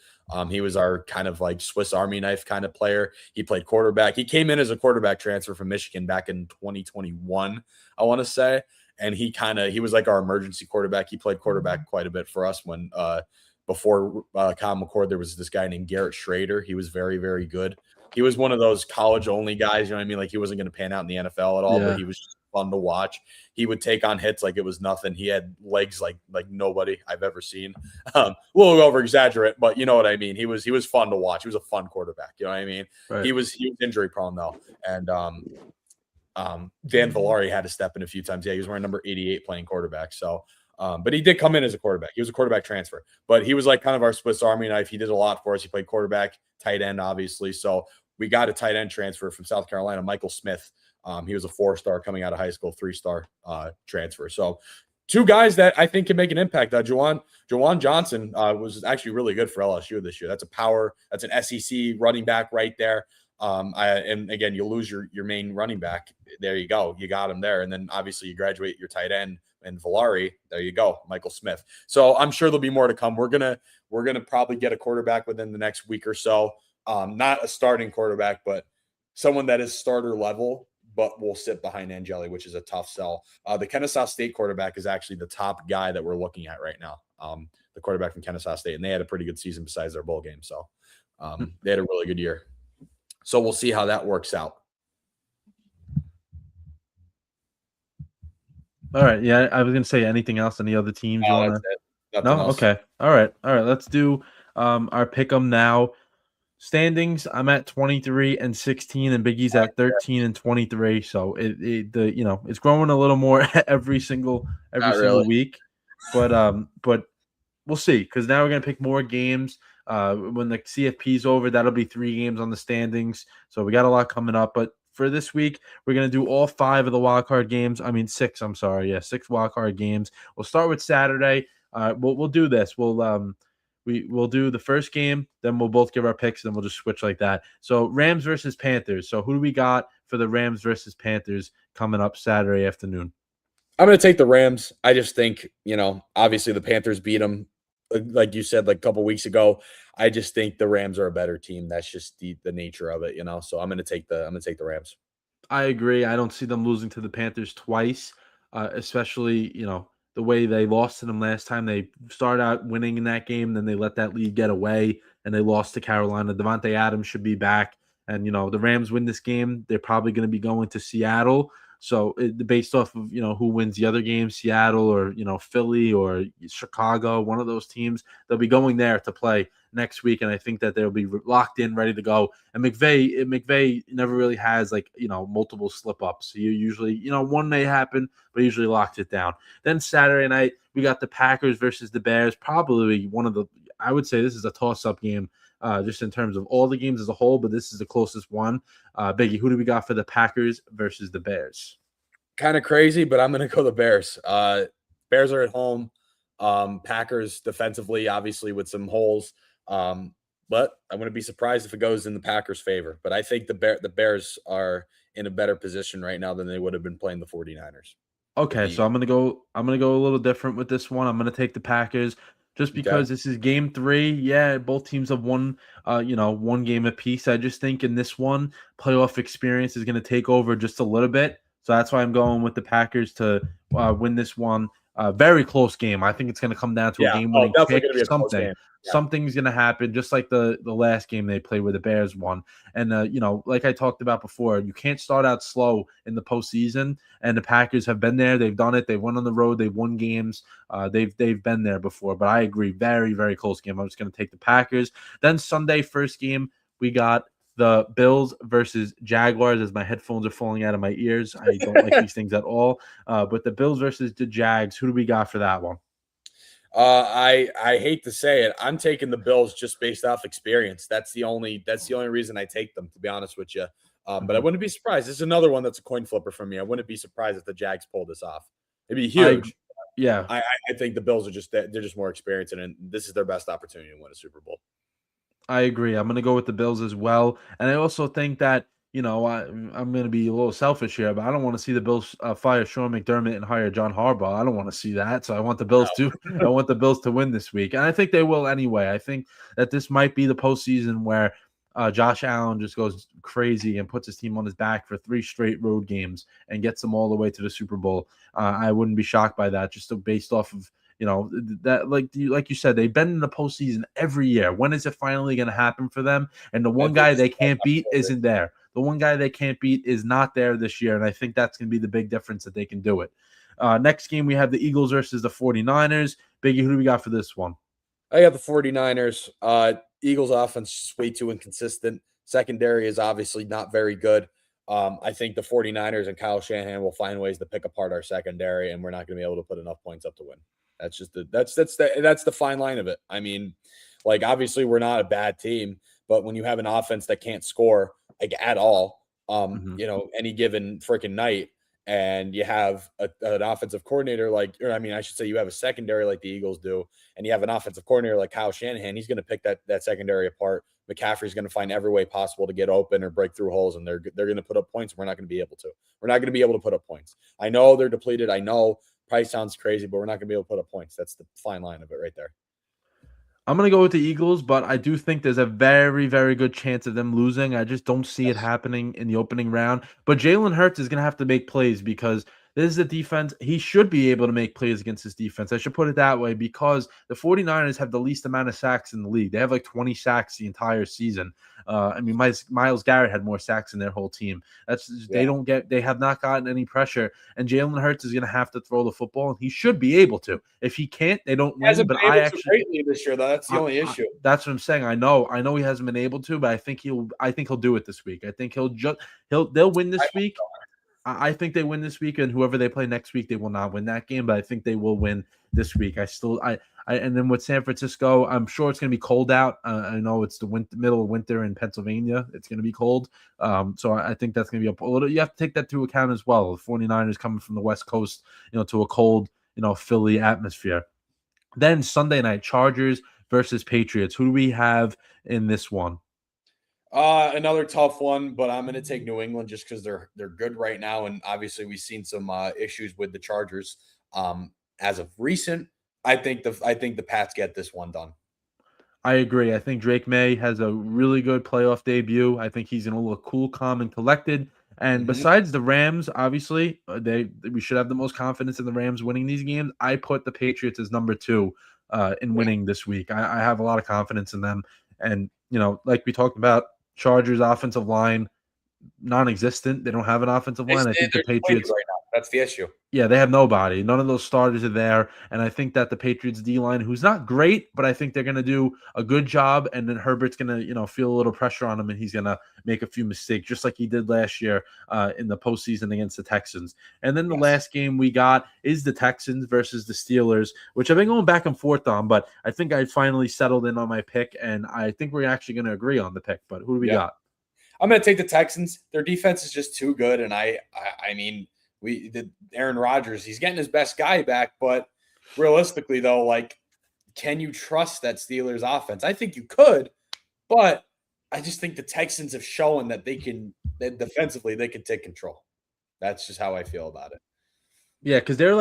He was our kind of like Swiss Army knife kind of player. He played quarterback. He came in as a quarterback transfer from Michigan back in 2021, I want to say. And he was like our emergency quarterback. He played quarterback quite a bit for us when before Kyle McCord, there was this guy named Garrett Schrader. He was very, very good. He was one of those college only guys, you know what I mean? Like he wasn't going to pan out in the NFL at all, but Yeah. he was just fun to watch. He would take on hits like it was nothing. He had legs like nobody I've ever seen. A little over exaggerate, but you know what I mean. He was fun to watch. He was a fun quarterback. You know what I mean. Right. He was injury prone though, and Dan Villari had to step in a few times. Yeah, he was wearing number 88 playing quarterback. So, but he did come in as a quarterback. He was a quarterback transfer, but he was like kind of our Swiss Army knife. He did a lot for us. He played quarterback, tight end, obviously. So we got a tight end transfer from South Carolina, Michael Smith. He was a 4-star coming out of high school, 3-star transfer. So two guys that I think can make an impact. Juwan Johnson was actually really good for LSU this year. That's an SEC running back right there. And again, you lose your main running back. There you go. You got him there. And then obviously you graduate your tight end and Villari. There you go, Michael Smith. So I'm sure there'll be more to come. We're gonna probably get a quarterback within the next week or so. Not a starting quarterback, but someone that is starter level, but will sit behind Angeli, which is a tough sell. The Kennesaw State quarterback is actually the top guy that we're looking at right now. The quarterback from Kennesaw State, and they had a pretty good season besides their bowl game. So they had a really good year. So we'll see how that works out. All right. Yeah, I was gonna say anything else. Any other teams you want to? No. Else. Okay. All right. Let's do our pick'em now. Standings. I'm at 23-16, and Biggie's at 13-23. So it's growing a little more every single week, but we'll see because now we're gonna pick more games. When the CFP's over, that'll be 3 games on the standings. So we got a lot coming up. But for this week, we're gonna do all 5 of the wild card games. I mean 6. I'm sorry. Yeah, 6 wild card games. We'll start with Saturday. We'll do this. We'll do the first game, then we'll both give our picks, and then we'll just switch like that. So Rams versus Panthers. So who do we got for the Rams versus Panthers coming up Saturday afternoon? I'm going to take the Rams. I just think, obviously the Panthers beat them, like you said, like a couple weeks ago. I just think the Rams are a better team. That's just the nature of it, So I'm going to take the Rams. I agree. I don't see them losing to the Panthers twice, especially, the way they lost to them last time. They started out winning in that game, then they let that lead get away, and they lost to Carolina. Devontae Adams should be back. And, the Rams win this game, they're probably going to be going to Seattle. So based off of, who wins the other game, Seattle or, Philly or Chicago, one of those teams, they'll be going there to play next week. And I think that they'll be locked in, ready to go. And McVay never really has multiple slip ups. So you usually, one may happen, but usually locks it down. Then Saturday night, we got the Packers versus the Bears. Probably I would say this is a toss up game. Just in terms of all the games as a whole, but this is the closest one. Biggie, who do we got for the Packers versus the Bears? Kind of crazy, but I'm going to go the Bears. Bears are at home. Packers defensively, obviously, with some holes. But I wouldn't be surprised if it goes in the Packers' favor. But I think the Bears are in a better position right now than they would have been playing the 49ers. Okay, so I'm gonna go a little different with this one. I'm gonna take the Packers. Just because this is game 3, yeah, both teams have won, one game apiece. I just think in this one, playoff experience is going to take over just a little bit. So that's why I'm going with the Packers to win this one. Very close game. I think it's going to come down to a game-winning kick. Something's going to happen, just like the last game they played where the Bears won. And, like I talked about before, you can't start out slow in the postseason. And the Packers have been there. They've done it. They went on the road. They've won games. They've been there before. But I agree, very, very close game. I'm just going to take the Packers. Then Sunday, first game, we got the Bills versus Jaguars, as my headphones are falling out of my ears. I don't like these things at all. But the Bills versus the Jags, who do we got for that one? I hate to say it. I'm taking the Bills just based off experience. That's the only reason I take them, to be honest with you. But I wouldn't be surprised. This is another one that's a coin flipper for me. I wouldn't be surprised if the Jags pull this off. It'd be huge. I think the Bills are they're just more experienced, and this is their best opportunity to win a Super Bowl. I agree. I'm going to go with the Bills as well. And I also think that, I'm going to be a little selfish here, but I don't want to see the Bills fire Sean McDermott and hire John Harbaugh. I don't want to see that. So I want the Bills to I want the Bills to win this week, and I think they will anyway. I think that this might be the postseason where Josh Allen just goes crazy and puts his team on his back for 3 straight road games and gets them all the way to the Super Bowl. I wouldn't be shocked by that, just based off of that, like you said, they've been in the postseason every year. When is it finally going to happen for them? And the one guy they can't beat isn't there. The one guy they can't beat is not there this year, and I think that's going to be the big difference that they can do it. Next game, we have the Eagles versus the 49ers. Biggie, who do we got for this one? I got the 49ers. Eagles offense is way too inconsistent. Secondary is obviously not very good. I think the 49ers and Kyle Shanahan will find ways to pick apart our secondary, and we're not going to be able to put enough points up to win. That's just that's the fine line of it. I mean, like, obviously we're not a bad team, but when you have an offense that can't score like at all, any given freaking night, and you have an offensive coordinator I should say you have a secondary like the Eagles do, and you have an offensive coordinator like Kyle Shanahan, he's going to pick that secondary apart. McCaffrey's going to find every way possible to get open or break through holes, and they're going to put up points. We're not going to be able to. We're not going to be able to put up points. I know they're depleted. I know price sounds crazy, but we're not going to be able to put up points. That's the fine line of it right there. I'm going to go with the Eagles, but I do think there's a very, very good chance of them losing. I just don't see it happening in the opening round. But Jalen Hurts is going to have to make plays because this is a defense. He should be able to make plays against this defense. I should put it that way because the 49ers have the least amount of sacks in the league. They have like 20 sacks the entire season. Myles Garrett had more sacks than their whole team. They have not gotten any pressure, and Jalen Hurts is going to have to throw the football, and he should be able to. If he can't, they don't win. Hasn't but been I able actually to greatly this year, though. That's the only issue. That's what I'm saying. I know he hasn't been able to, but I think he'll do it this week. I think they'll win this week. I think they win this week, and whoever they play next week, they will not win that game, but I think they will win this week. And then with San Francisco, I'm sure it's going to be cold out. I know it's the middle of winter in Pennsylvania. It's going to be cold. So I think that's going to be a little, you have to take that into account as well. The 49ers coming from the West Coast, to a cold, Philly atmosphere. Then Sunday night, Chargers versus Patriots. Who do we have in this one? Another tough one, but I'm going to take New England just because they're good right now, and obviously we've seen some issues with the Chargers as of recent. I think the Pats get this one done. I agree. I think Drake May has a really good playoff debut. I think he's going to look cool, calm, and collected. And besides the Rams, obviously, we should have the most confidence in the Rams winning these games. I put the Patriots as number 2 in winning this week. I have a lot of confidence in them. And, like we talked about, Chargers offensive line, non-existent. They don't have an offensive line. I think the Patriots right now. That's the issue. Yeah, they have nobody. None of those starters are there. And I think that the Patriots D-line, who's not great, but I think they're going to do a good job. And then Herbert's going to, feel a little pressure on him, and he's going to make a few mistakes, just like he did last year in the postseason against the Texans. And then the last game we got is the Texans versus the Steelers, which I've been going back and forth on, but I think I finally settled in on my pick, and I think we're actually going to agree on the pick. But who do we got? I'm going to take the Texans. Their defense is just too good, and I mean, Aaron Rodgers, he's getting his best guy back, but realistically, though, can you trust that Steelers offense? I think you could, but I just think the Texans have shown that defensively they can take control. That's just how I feel about it. Yeah, because they're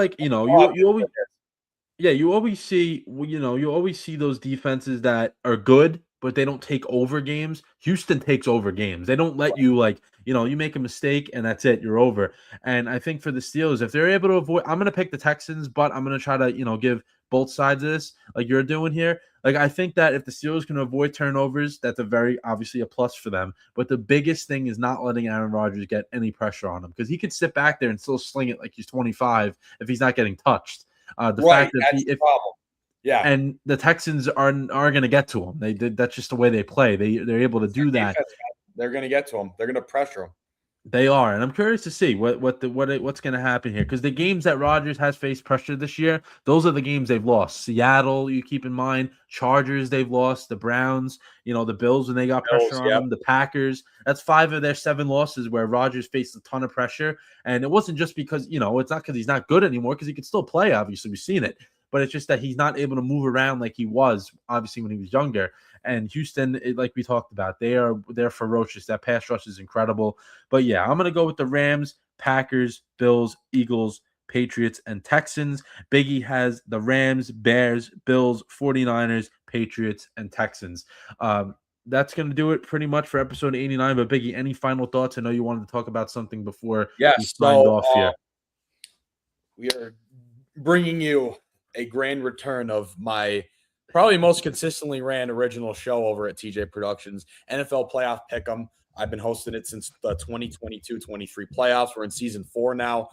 you always see those defenses that are good, but they don't take over games. Houston takes over games. They don't let you you make a mistake and that's it. You're over. And I think for the Steelers, if they're able to avoid, I'm going to pick the Texans, but I'm going to try to, give both sides of this like you're doing here. I think that if the Steelers can avoid turnovers, that's obviously a plus for them. But the biggest thing is not letting Aaron Rodgers get any pressure on him, because he could sit back there and still sling it like he's 25 if he's not getting touched. The fact that that's the problem. Yeah, and the Texans are going to get to him. That's just the way they play. They're able to do that. They're going to get to him. They're going to pressure him. They are, and I'm curious to see what's going to happen here, because the games that Rodgers has faced pressure this year, those are the games they've lost. Seattle, you keep in mind, Chargers they've lost, the Browns, the Bills when they got pressure on them, the Packers. That's 5 of their 7 losses where Rodgers faced a ton of pressure, and it wasn't just because it's not because he's not good anymore, because he could still play. Obviously, we've seen it. but it's just that he's not able to move around like he was obviously when he was younger. And Houston, like we talked about, they're ferocious. That pass rush is incredible. But yeah, I'm gonna go with the Rams, Packers, Bills, Eagles, Patriots, and Texans. Biggie has the Rams, Bears, Bills, 49ers, Patriots, and Texans. That's going to do it pretty much for episode 89. But Biggie, any final thoughts? I know you wanted to talk about something before we Yes. signed So off here. we are bringing you a grand return of my probably most consistently ran original show over at TJ Productions, NFL Playoff Pick'em. I've been hosting it since the 2022-23 playoffs. We're in season 4 now.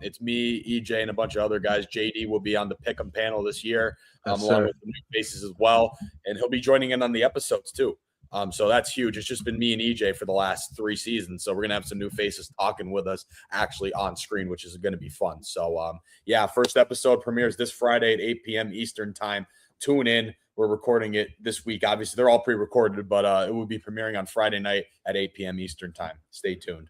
It's me, EJ, and a bunch of other guys. JD will be on the Pick'em panel this year, along with the new faces as well. And he'll be joining in on the episodes too. So that's huge. It's just been me and EJ for the last 3 seasons. So we're going to have some new faces talking with us actually on screen, which is going to be fun. So, yeah, first episode premieres this Friday at 8 p.m. Eastern time. Tune in. We're recording it this week. Obviously, they're all pre-recorded, but it will be premiering on Friday night at 8 p.m. Eastern time. Stay tuned.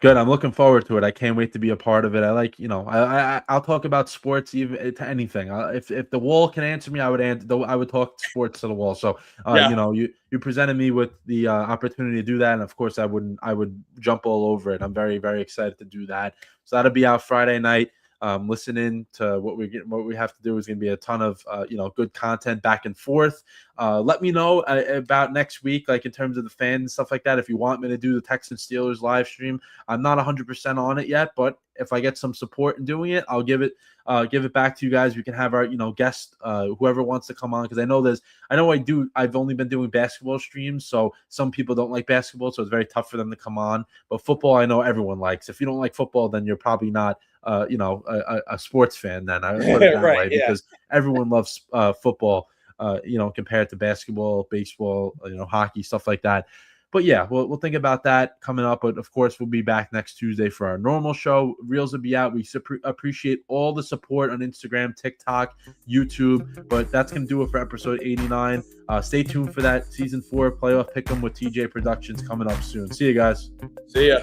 Good. I'm looking forward to it. I can't wait to be a part of it. I like, I'll talk about sports, even to anything. If the wall can answer me, I would talk sports to the wall. So, you presented me with the opportunity to do that, and of course, I would jump all over it. I'm very, very excited to do that. So that'll be out Friday night. Listening to what we have to do is going to be a ton of good content back and forth. Let me know about next week, like in terms of the fans and stuff like that. If you want me to do the Texans Steelers live stream, I'm not 100% on it yet, but if I get some support in doing it, I'll give it back to you guys. We can have our guest, whoever wants to come on, because I've only been doing basketball streams, so some people don't like basketball, so it's very tough for them to come on. But football, I know everyone likes. If you don't like football, then you're probably not a sports fan. Then I put it that Right, way, yeah. because everyone loves football. Compared to basketball, baseball, hockey, stuff like that. But yeah, we'll think about that coming up. But of course, we'll be back next Tuesday for our normal show. Reels will be out. We appreciate all the support on Instagram, TikTok, YouTube. But that's going to do it for episode 89. Stay tuned for that season 4 playoff pick'em with TJ Productions coming up soon. See you guys. See ya.